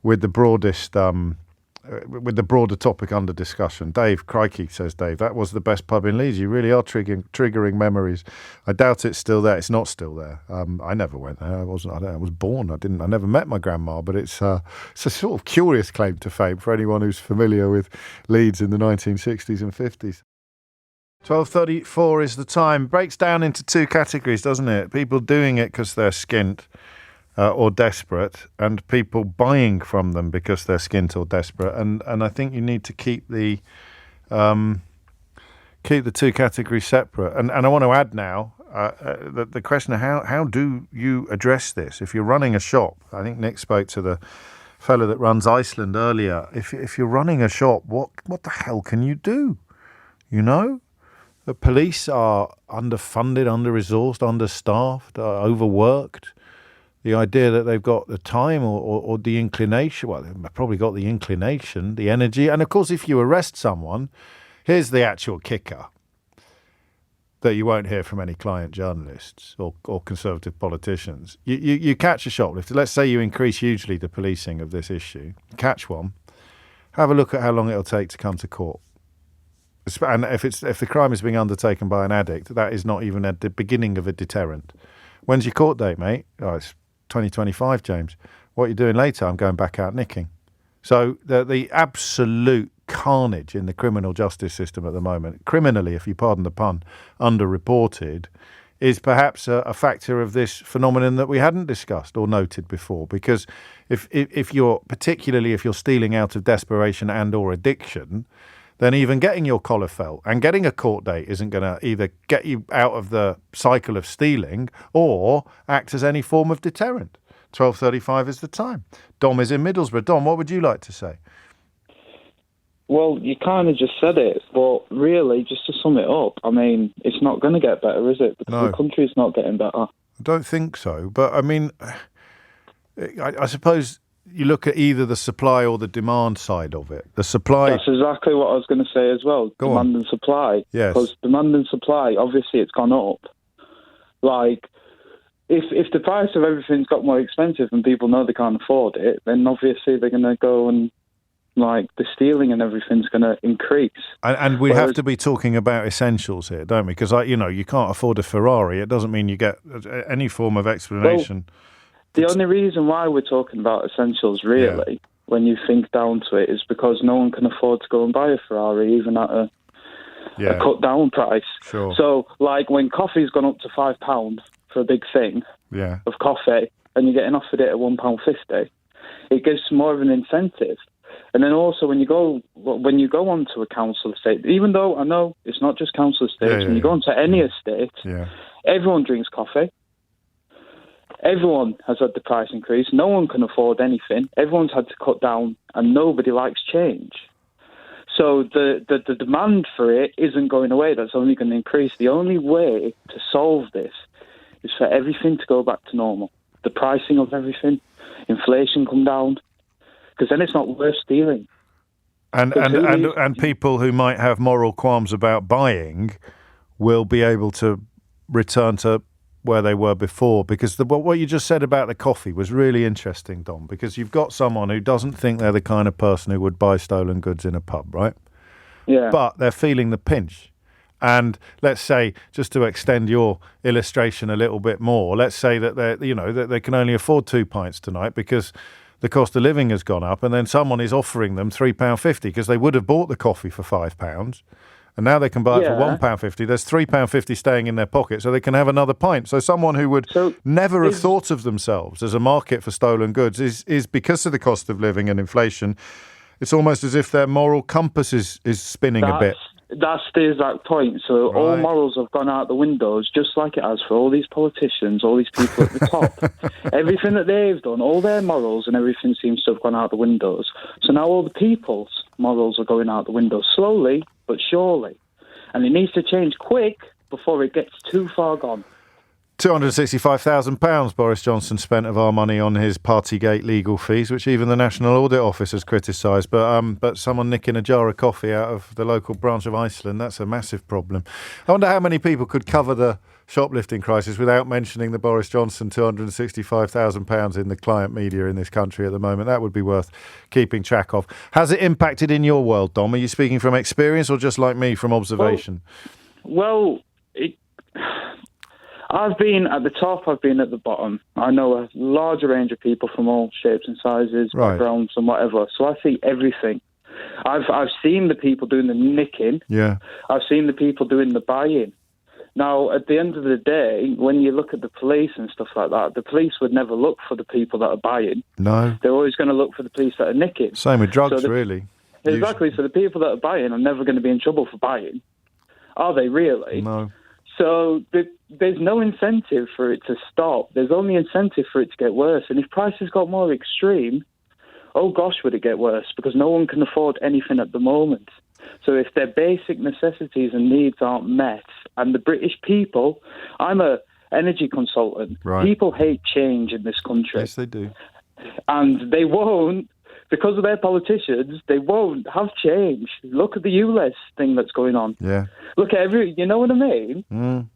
broadest with the broader topic under discussion. Dave, crikey, says Dave, that was the best pub in Leeds. You really are triggering memories. I doubt it's still there. It's not still there. I never went there. I was born. I never met my grandma, but it's a sort of curious claim to fame for anyone who's familiar with Leeds in the 1960s and 50s. 12:34 is the time. Breaks down into two categories, doesn't it? People doing it because they're skint or desperate, and people buying from them because they're skint or desperate. And I think you need to keep the two categories separate. And I want to add now the question of how do you address this? If you're running a shop, I think Nick spoke to the fellow that runs Iceland earlier. If you're running a shop, what the hell can you do? The police are underfunded, under-resourced, understaffed, overworked. The idea that they've got the time or the inclination, well, they've probably got the inclination, the energy. And, of course, if you arrest someone, here's the actual kicker that you won't hear from any client journalists or Conservative politicians. You catch a shoplifter. Let's say you increase hugely the policing of this issue. Catch one. Have a look at how long it'll take to come to court. And if the crime is being undertaken by an addict, that is not even at the beginning of a deterrent. When's your court date, mate? Oh, it's 2025, James. What are you doing later? I'm going back out nicking. So the absolute carnage in the criminal justice system at the moment, criminally, if you pardon the pun, underreported, is perhaps a factor of this phenomenon that we hadn't discussed or noted before. Because if you're stealing out of desperation and or addiction, then even getting your collar felt and getting a court date isn't going to either get you out of the cycle of stealing or act as any form of deterrent. 12:35 is the time. Dom is in Middlesbrough. Dom, what would you like to say? Well, you kind of just said it, but really, just to sum it up, I mean, it's not going to get better, is it? Because the country's not getting better. I don't think so. But, I mean, I suppose you look at either the supply or the demand side of it. The supply... That's exactly what I was going to say as well. Demand and supply. Yes. Because demand and supply, obviously, it's gone up. Like, if the price of everything's got more expensive and people know they can't afford it, then obviously they're going to go and, like, the stealing and everything's going to increase. And we have to be talking about essentials here, don't we? Because, you can't afford a Ferrari. It doesn't mean you get any form of explanation. Well, the only reason why we're talking about essentials, really, when you think down to it, is because no one can afford to go and buy a Ferrari, even at a cut-down price. Sure. So, like, when coffee's gone up to £5 for a big thing of coffee, and you're getting offered it at £1.50, it gives more of an incentive. And then also when you go onto a council estate, even though I know it's not just council estates, when you go onto any estate, everyone drinks coffee. Everyone has had the price increase. No one can afford anything. Everyone's had to cut down, and nobody likes change. So the demand for it isn't going away. That's only going to increase. The only way to solve this is for everything to go back to normal. The pricing of everything, inflation come down, because then it's not worth stealing. And people who might have moral qualms about buying will be able to return to where they were before, because what you just said about the coffee was really interesting, Dom, because you've got someone who doesn't think they're the kind of person who would buy stolen goods in a pub, right? Yeah. But they're feeling the pinch. And let's say, just to extend your illustration a little bit more, let's say that they can only afford 2 pints tonight because the cost of living has gone up, and then someone is offering them £3.50 because they would have bought the coffee for £5. And now they can buy it for £1.50. There's £3.50 staying in their pocket, so they can have another pint. So someone who would never have thought of themselves as a market for stolen goods is because of the cost of living and inflation, it's almost as if their moral compass is spinning a bit. That's the exact point. So all morals have gone out the windows, just like it has for all these politicians, all these people at the top. Everything that they've done, all their morals and everything seems to have gone out the windows. So now all the people's morals are going out the windows, slowly but surely. And it needs to change quick before it gets too far gone. £265,000 Boris Johnson spent of our money on his Partygate legal fees, which even the National Audit Office has criticised. But someone nicking a jar of coffee out of the local branch of Iceland, that's a massive problem. I wonder how many people could cover the shoplifting crisis without mentioning the Boris Johnson £265,000 in the client media in this country at the moment. That would be worth keeping track of. Has it impacted in your world, Dom? Are you speaking from experience or just like me from observation? I've been at the top, I've been at the bottom. I know a large range of people from all shapes and sizes, backgrounds and whatever. So I see everything. I've seen the people doing the nicking. Yeah. I've seen the people doing the buying. Now, at the end of the day, when you look at the police and stuff like that, the police would never look for the people that are buying. No. They're always going to look for the police that are nicking. Same with drugs, really. Exactly. So the people that are buying are never going to be in trouble for buying. Are they really? No. So there's no incentive for it to stop. There's only incentive for it to get worse. And if prices got more extreme, oh gosh, would it get worse? Because no one can afford anything at the moment. So if their basic necessities and needs aren't met, and the British people, I'm a energy consultant. Right. People hate change in this country. Yes, they do. And they won't, because of their politicians, they won't have change. Look at the ULEZ thing that's going on. Yeah. Look at you know what I mean? Mm.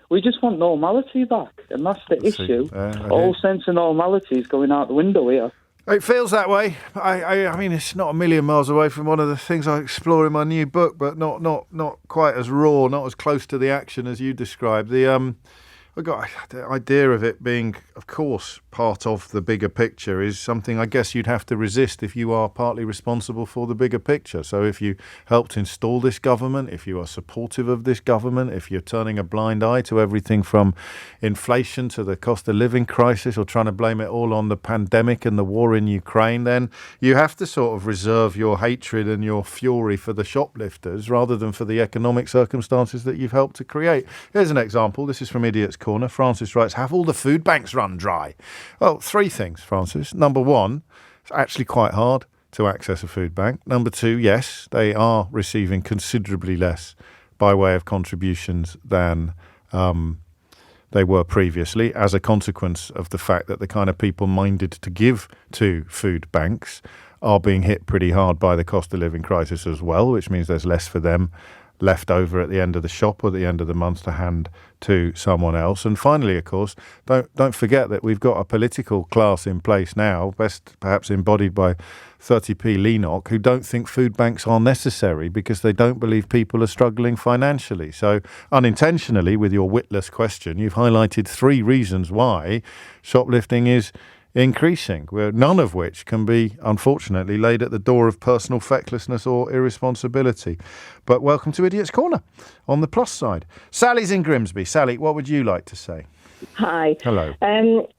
We just want normality back, and that's the issue. All sense of normality is going out the window here. It feels that way. I mean, it's not a million miles away from one of the things I explore in my new book, but not quite as raw, not as close to the action as you described. I got the idea of it being, of course, part of the bigger picture is something I guess you'd have to resist if you are partly responsible for the bigger picture. So if you helped install this government, if you are supportive of this government, if you're turning a blind eye to everything from inflation to the cost of living crisis or trying to blame it all on the pandemic and the war in Ukraine, then you have to sort of reserve your hatred and your fury for the shoplifters rather than for the economic circumstances that you've helped to create. Here's an example. This is from Idiot's Corner. Francis writes, have all the food banks run dry? Well, three things, Francis. Number one, it's actually quite hard to access a food bank. Number two, yes, they are receiving considerably less by way of contributions than they were previously as a consequence of the fact that the kind of people minded to give to food banks are being hit pretty hard by the cost of living crisis as well, which means there's less for them left over at the end of the shop or at the end of the month to hand to someone else. And finally, of course, don't forget that we've got a political class in place now, best perhaps embodied by 30p Leanock, who don't think food banks are necessary because they don't believe people are struggling financially. So unintentionally, with your witless question, you've highlighted three reasons why shoplifting is increasing, none of which can be, unfortunately, laid at the door of personal fecklessness or irresponsibility. But welcome to Idiot's Corner on the plus side. Sally's in Grimsby. Sally, what would you like to say? Hi. Hello.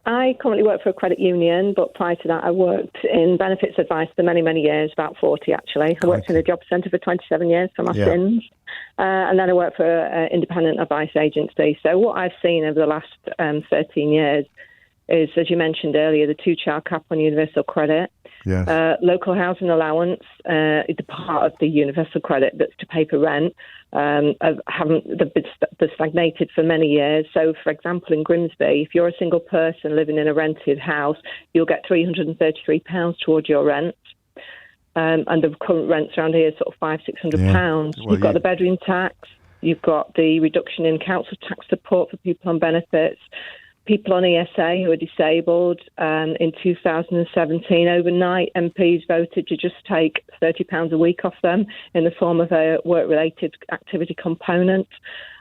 I currently work for a credit union, but prior to that I worked in benefits advice for many, many years, about 40 actually. I worked in a job centre for 27 years for my sins. And then I worked for an independent advice agency. So what I've seen over the last 13 years is, as you mentioned earlier, the 2-child cap on universal credit. Yes. Local housing allowance, the part of the universal credit that's to pay for rent, they've stagnated for many years. So, for example, in Grimsby, if you're a single person living in a rented house, you'll get £333 towards your rent. And the current rents around here is sort of £500-600. Well, you've got the bedroom tax, you've got the reduction in council tax support for people on benefits. People on ESA who are disabled. In 2017, overnight, MPs voted to just take £30 a week off them in the form of a work-related activity component.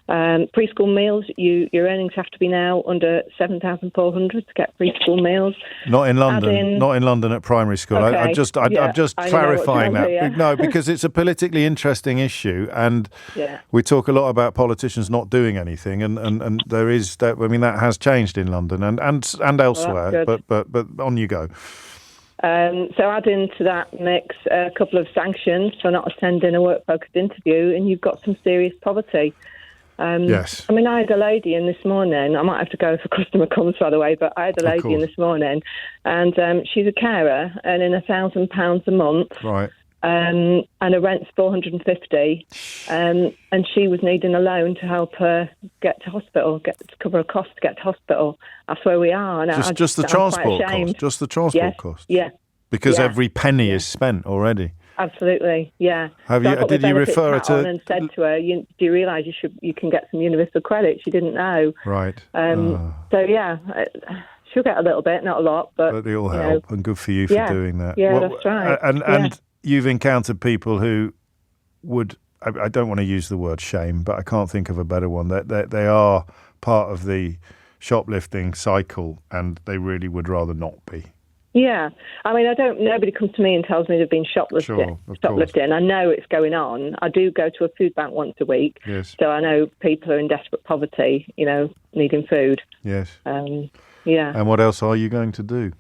Preschool meals, your earnings have to be now under 7,400 to get preschool meals. Not in London. Not in London at primary school. Okay. I'm just clarifying that. No, because it's a politically interesting issue, and we talk a lot about politicians not doing anything, and there is that. I mean, that has changed in London and elsewhere. Well, but on you go. So add into that mix a couple of sanctions for not attending a work-focused interview, and you've got some serious poverty. Yes. I mean, I had a lady in this morning. I might have to go for customer comes, by the way, but I had a lady in this morning, and she's a carer earning £1,000 a month. Right. And her rent's $450, and she was needing a loan to help her get to hospital, to cover her costs to get to hospital. That's where we are. And just the transport cost. Just the transport cost. Yeah. Because every penny is spent already. Absolutely, yeah. Did you refer her to? And said to her, "Do you realise you can get some universal credit?" She didn't know. Right. So yeah, she'll get a little bit, not a lot, but it'll help, and good for you for doing that. Yeah, that's right. And you've encountered people who would. I don't want to use the word shame, but I can't think of a better one. They are part of the shoplifting cycle, and they really would rather not be. Yeah, I mean, nobody comes to me and tells me they've been shoplifting. I know it's going on. I do go to a food bank once a week, so I know people are in desperate poverty, needing food. Yes. Yeah. And what else are you going to do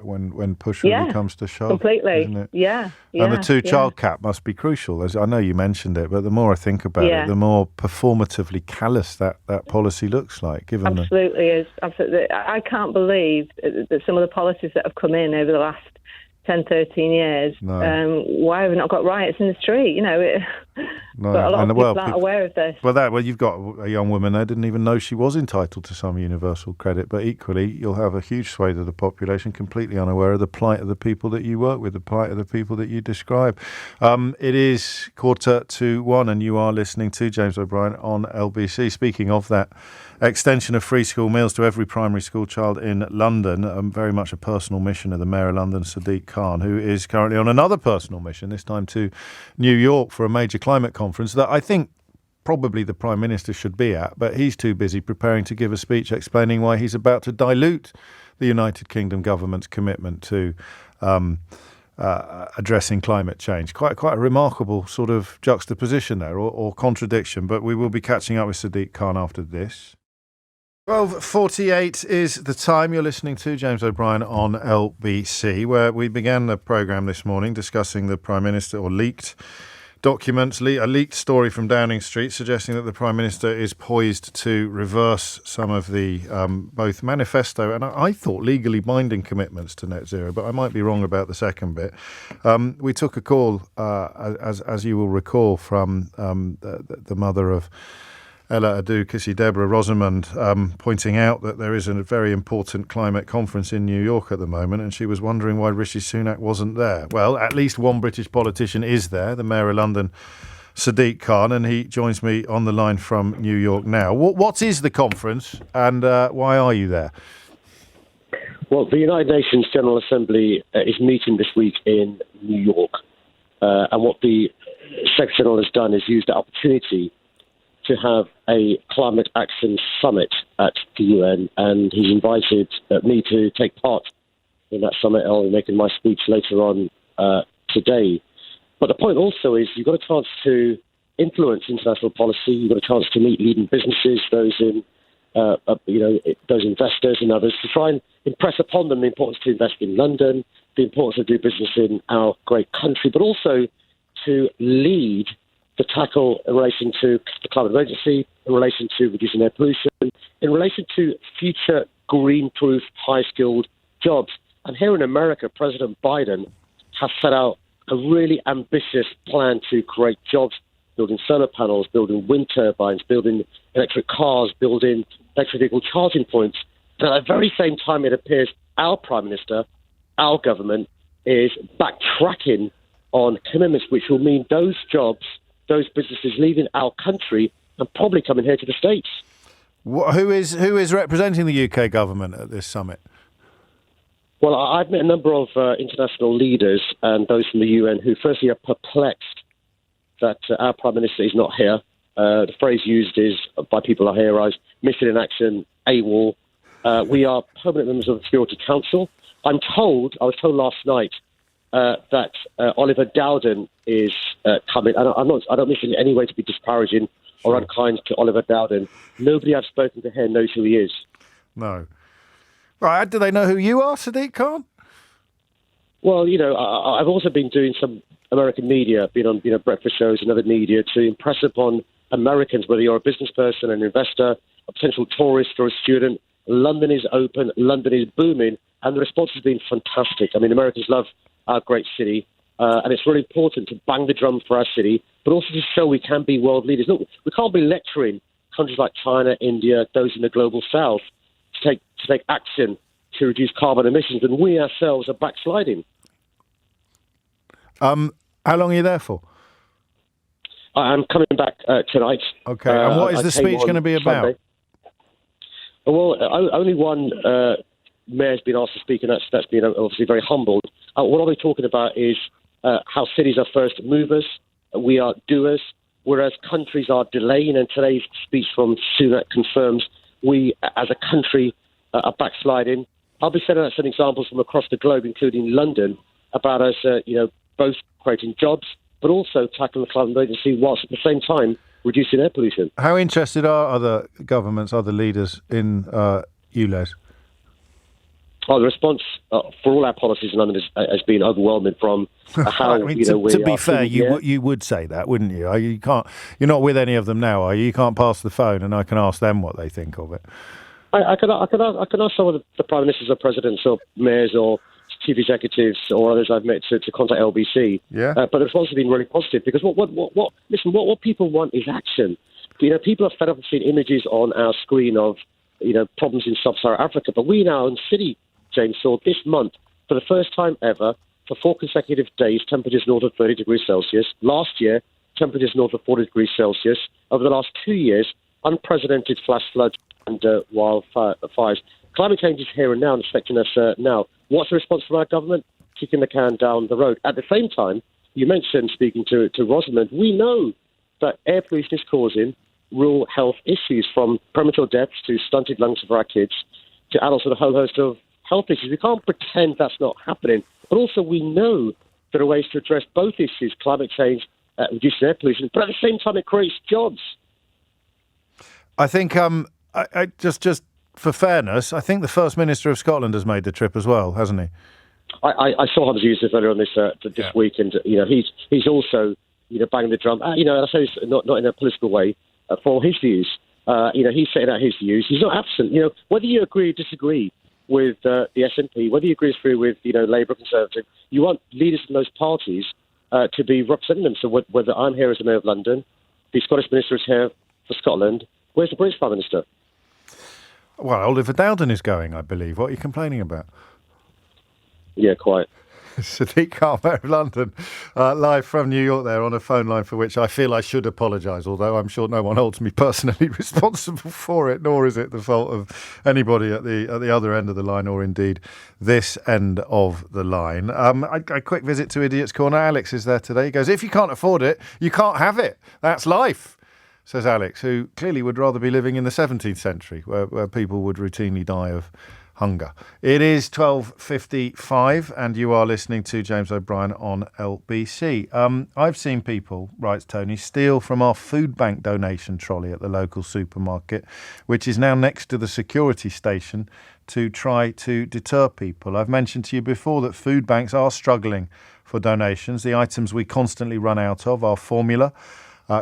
when push really comes to shove? Completely. Isn't it? Yeah. And the 2-child cap must be crucial. As I know you mentioned it, but the more I think about it, the more performatively callous that policy looks like. Absolutely is. Absolutely. I can't believe that some of the policies that have come in over the last 10, 13 years, why have we not got riots in the street? But a lot of people aren't aware of this. You've got a young woman there didn't even know she was entitled to some universal credit, but equally you'll have a huge swathe of the population completely unaware of the plight of the people that you work with, the plight of the people that you describe. It is 1:45, and you are listening to James O'Brien on LBC. Speaking of that extension of free school meals to every primary school child in London, very much a personal mission of the Mayor of London, Sadiq Khan, who is currently on another personal mission, this time to New York for a major climate conference that I think probably the Prime Minister should be at, but he's too busy preparing to give a speech explaining why he's about to dilute the United Kingdom government's commitment to addressing climate change. Quite a remarkable sort of juxtaposition there, or contradiction, but we will be catching up with Sadiq Khan after this. 12:48 is the time. You're listening to James O'Brien on LBC, where we began the programme this morning discussing the Prime Minister, or leaked documents, a leaked story from Downing Street suggesting that the Prime Minister is poised to reverse some of the both manifesto and I thought legally binding commitments to net zero, but I might be wrong about the second bit. We took a call, as you will recall, from the mother of Ella Adu, Kissy Deborah Rosamond, pointing out that there is a very important climate conference in New York at the moment, and she was wondering why Rishi Sunak wasn't there. Well, at least one British politician is there, the Mayor of London, Sadiq Khan, and he joins me on the line from New York now. What is the conference, and why are you there? Well, the United Nations General Assembly is meeting this week in New York, and what the Secretary General has done is use the opportunity to have a climate action summit at the UN, and he's invited me to take part in that summit. I'll be making my speech later on today. But the point also is you've got a chance to influence international policy, you've got a chance to meet leading businesses, those in those investors and others to try and impress upon them the importance to invest in London, the importance of doing business in our great country, but also to lead the tackle in relation to the climate emergency, in relation to reducing air pollution, in relation to future green-proof, high-skilled jobs. And here in America, President Biden has set out a really ambitious plan to create jobs, building solar panels, building wind turbines, building electric cars, building electric vehicle charging points. And at the very same time, it appears our Prime Minister, our government, is backtracking on commitments which will mean those jobs, those businesses leaving our country and probably coming here to the States. Who is representing the UK government at this summit? Well, I've met a number of international leaders and those from the UN who firstly are perplexed that our Prime Minister is not here. The phrase used is by people I hear as missing in action, AWOL. We are permanent members of the Security Council. I was told last night that Oliver Dowden is coming. I don't mean in any way to be disparaging or unkind to Oliver Dowden. Nobody I've spoken to here knows who he is. No. Right, do they know who you are, Sadiq Khan? Well, I've also been doing some American media, been on breakfast shows and other media to impress upon Americans, whether you're a business person, an investor, a potential tourist or a student. London is open, London is booming, and the response has been fantastic. I mean, Americans love our great city, and it's really important to bang the drum for our city, but also to show we can be world leaders. Look, we can't be lecturing countries like China, India, those in the global south to take action to reduce carbon emissions, and we ourselves are backsliding. How long are you there for? I'm coming back tonight. Okay, and what is the speech going to be about? Sunday. Well, only one mayor's been asked to speak, and that's been obviously very humbled. What I'll be talking about is how cities are first movers, we are doers, whereas countries are delaying, and today's speech from Sunak confirms we, as a country, are backsliding. I'll be setting out some examples from across the globe, including London, about us, both creating jobs, but also tackling the climate emergency, whilst at the same time reducing air pollution. How interested are other governments, other leaders in ULEZ? Oh, the response for all our policies in London has been overwhelming. From how to be fair, you would say that, wouldn't you? You can't. You're not with any of them now, are you? You can't pass the phone, and I can ask them what they think of it. I can ask some of the prime ministers or presidents or mayors or chief executives or others I've met to contact LBC. Yeah. But the response has been really positive because what people want is action. People are fed up of seeing images on our screen of problems in sub-Saharan Africa, but we in our own city, James, saw this month for the first time ever for 4 consecutive days temperatures north of 30 degrees Celsius. Last year, temperatures north of 40 degrees Celsius. Over the last 2 years, unprecedented flash floods and wildfires. Climate change is here and now and affecting us now. What's the response from our government? Kicking the can down the road. At the same time, you mentioned, speaking to Rosamond, we know that air pollution is causing real health issues, from premature deaths to stunted lungs for our kids to adults with a whole host of health issues. We can't pretend that's not happening. But also we know there are ways to address both issues, climate change, reducing air pollution, but at the same time it creates jobs. I think I just for fairness, I think the First Minister of Scotland has made the trip as well, hasn't he? I saw him use earlier on this week, and he's also banging the drum. I say this not in a political way for his views. He's setting out his views. He's not absent. Whether you agree or disagree with the SNP, whether you agree or disagree with Labour or Conservative, you want leaders from those parties to be representing them. So whether I'm here as the Mayor of London, the Scottish Minister is here for Scotland, where's the British Prime Minister? Well, Oliver Dowden is going, I believe. What are you complaining about? Yeah, quite. Sadiq Khan, Mayor of London, live from New York there on a phone line for which I feel I should apologise, although I'm sure no one holds me personally responsible for it, nor is it the fault of anybody at the other end of the line, or indeed this end of the line. A quick visit to Idiot's Corner. Alex is there today. He goes, if you can't afford it, you can't have it. That's life, says Alex, who clearly would rather be living in the 17th century, where people would routinely die of hunger. It is 12:55 and you are listening to James O'Brien on LBC. I've seen people, writes Tony, steal from our food bank donation trolley at the local supermarket, which is now next to the security station, to try to deter people. I've mentioned to you before that food banks are struggling for donations. The items we constantly run out of are formula,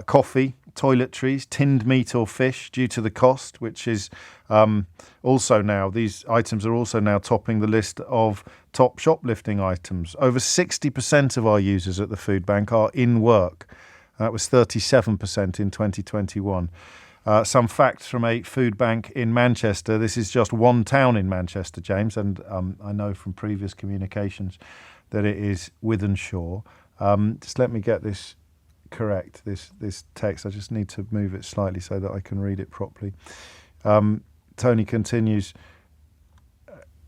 coffee, toiletries, tinned meat or fish due to the cost, which is also now, these items are also now topping the list of top shoplifting items. Over 60% of our users at the food bank are in work. That was 37% in 2021. Some facts from a food bank in Manchester. This is just one town in Manchester, James, and I know from previous communications that it is Wythenshawe. Just let me get this correct, this text. I just need to move it slightly so that I can read it properly. Tony continues,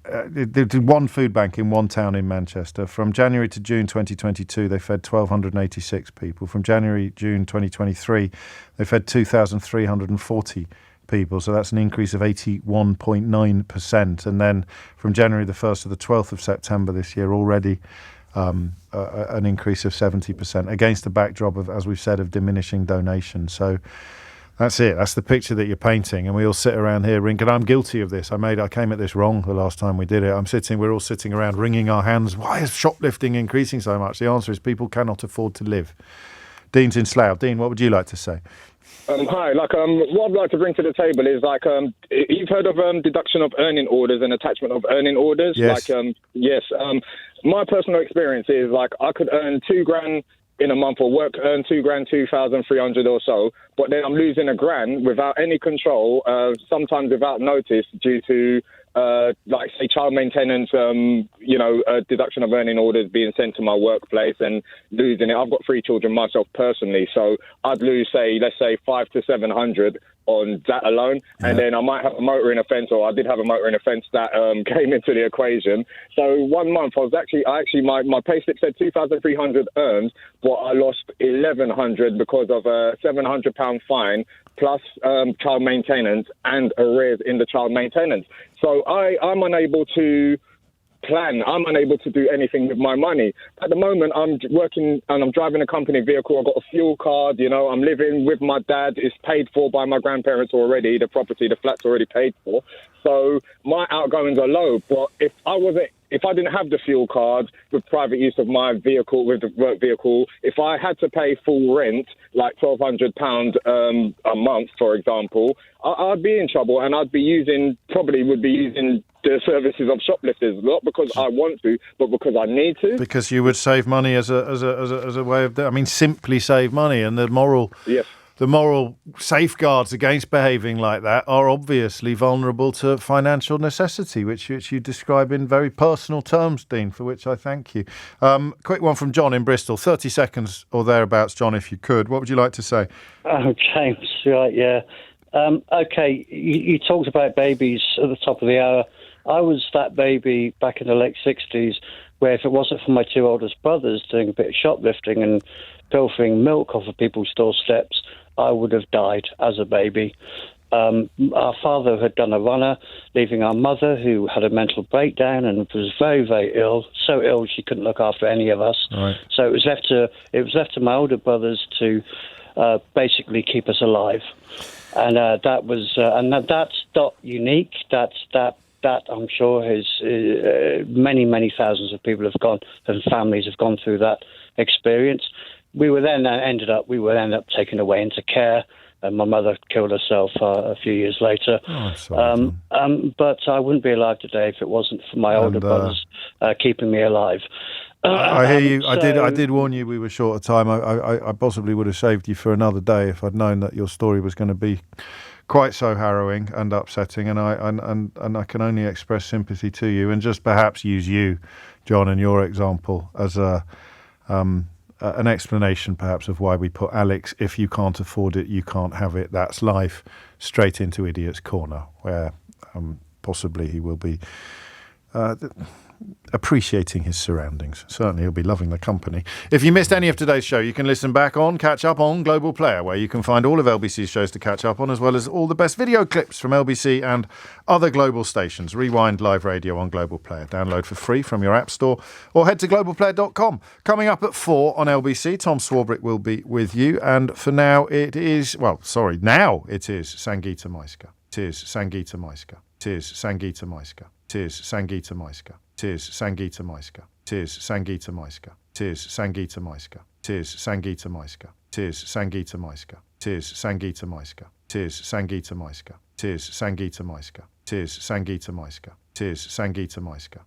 one food bank in one town in Manchester. From January to June 2022, they fed 1,286 people. From January-June 2023, they fed 2,340 people. So that's an increase of 81.9%. And then from January the 1st to the 12th of September this year, already an increase of 70% against the backdrop of, as we've said, of diminishing donations. So that's it. That's the picture that you're painting. And we all sit around here and I'm guilty of this. I came at this wrong the last time we did it. We're all sitting around wringing our hands. Why is shoplifting increasing so much? The answer is people cannot afford to live. Dean's in Slough. Dean, what would you like to say? Hi. What I'd like to bring to the table is you've heard of deduction of earning orders and attachment of earning orders. Yes. Yes. My personal experience is I could earn $2,000 in a month, or work earn $2,000, 2,300 or so, but then I'm losing $1,000 without any control, sometimes without notice, due to say child maintenance, deduction of earning orders being sent to my workplace and losing it. I've got 3 children myself personally, so I'd lose, let's say 500 to 700 on that alone. Yeah. And then I might have a motoring offence, or I did have a motoring offence that came into the equation. So 1 month my payslip said 2,300 earned, but I lost 1,100 because of a £700 fine plus child maintenance and arrears in the child maintenance. So I'm unable to plan. I'm unable to do anything with my money. At the moment, I'm working and I'm driving a company vehicle. I've got a fuel card, I'm living with my dad. It's paid for by my grandparents already. The flat's already paid for. So my outgoings are low. But if I didn't have the fuel card with private use of my vehicle, with the work vehicle, if I had to pay full rent, like £1,200 a month, for example, I'd be in trouble, and would be using the services of shoplifters, not because I want to, but because I need to. Because you would save money as a way of, simply save money, and the moral. Yes. The moral safeguards against behaving like that are obviously vulnerable to financial necessity, which you describe in very personal terms, Dean, for which I thank you. Quick one from John in Bristol. 30 seconds or thereabouts, John, if you could. What would you like to say? Oh, James, right, yeah. Okay, you talked about babies at the top of the hour. I was that baby back in the late 60s, where if it wasn't for my 2 oldest brothers doing a bit of shoplifting and pilfering milk off of people's doorsteps, I would have died as a baby. Our father had done a runner, leaving our mother, who had a mental breakdown and was very, very ill, so ill she couldn't look after any of us. Right. So it was left to my older brothers to basically keep us alive, and that's not unique. That I'm sure has many, many thousands of people have gone, and families have gone through that experience. We were then ended up taken away into care, and my mother killed herself a few years later. Oh, sorry, but I wouldn't be alive today if it wasn't for my older brothers keeping me alive. I hear you. I did warn you we were short of time. I possibly would have saved you for another day if I'd known that your story was going to be quite so harrowing and upsetting, and I can only express sympathy to you, and just perhaps use you, John, and your example as an explanation perhaps of why we put Alex, if you can't afford it, you can't have it, that's life, straight into Idiot's Corner, where possibly he will be appreciating his surroundings. Certainly he'll be loving the company. If you missed any of today's show, you can catch up on Global Player, where you can find all of LBC's shows to catch up on, as well as all the best video clips from LBC and other global stations. Rewind live radio on Global Player. Download for free from your app store or head to globalplayer.com. Coming up at 4 on LBC, Tom Swarbrick will be with you. And for now it is Sangeeta Maiska. Tis Sangeeta Maiska. Tis Sangeeta Maiska. Tis Sangeeta Maiska. Tis Sangeeta Maiska. Tis Sangeeta Maiska. Tis Sangeeta Maiska. Tis Sangeeta Maiska. Tis Sangeeta Maiska. Tis Sangeeta Maiska. Tis Sangeeta Maiska. Tis Sangeeta Maiska. Tis Sangeeta Maiska. Tis Sangeeta Maiska.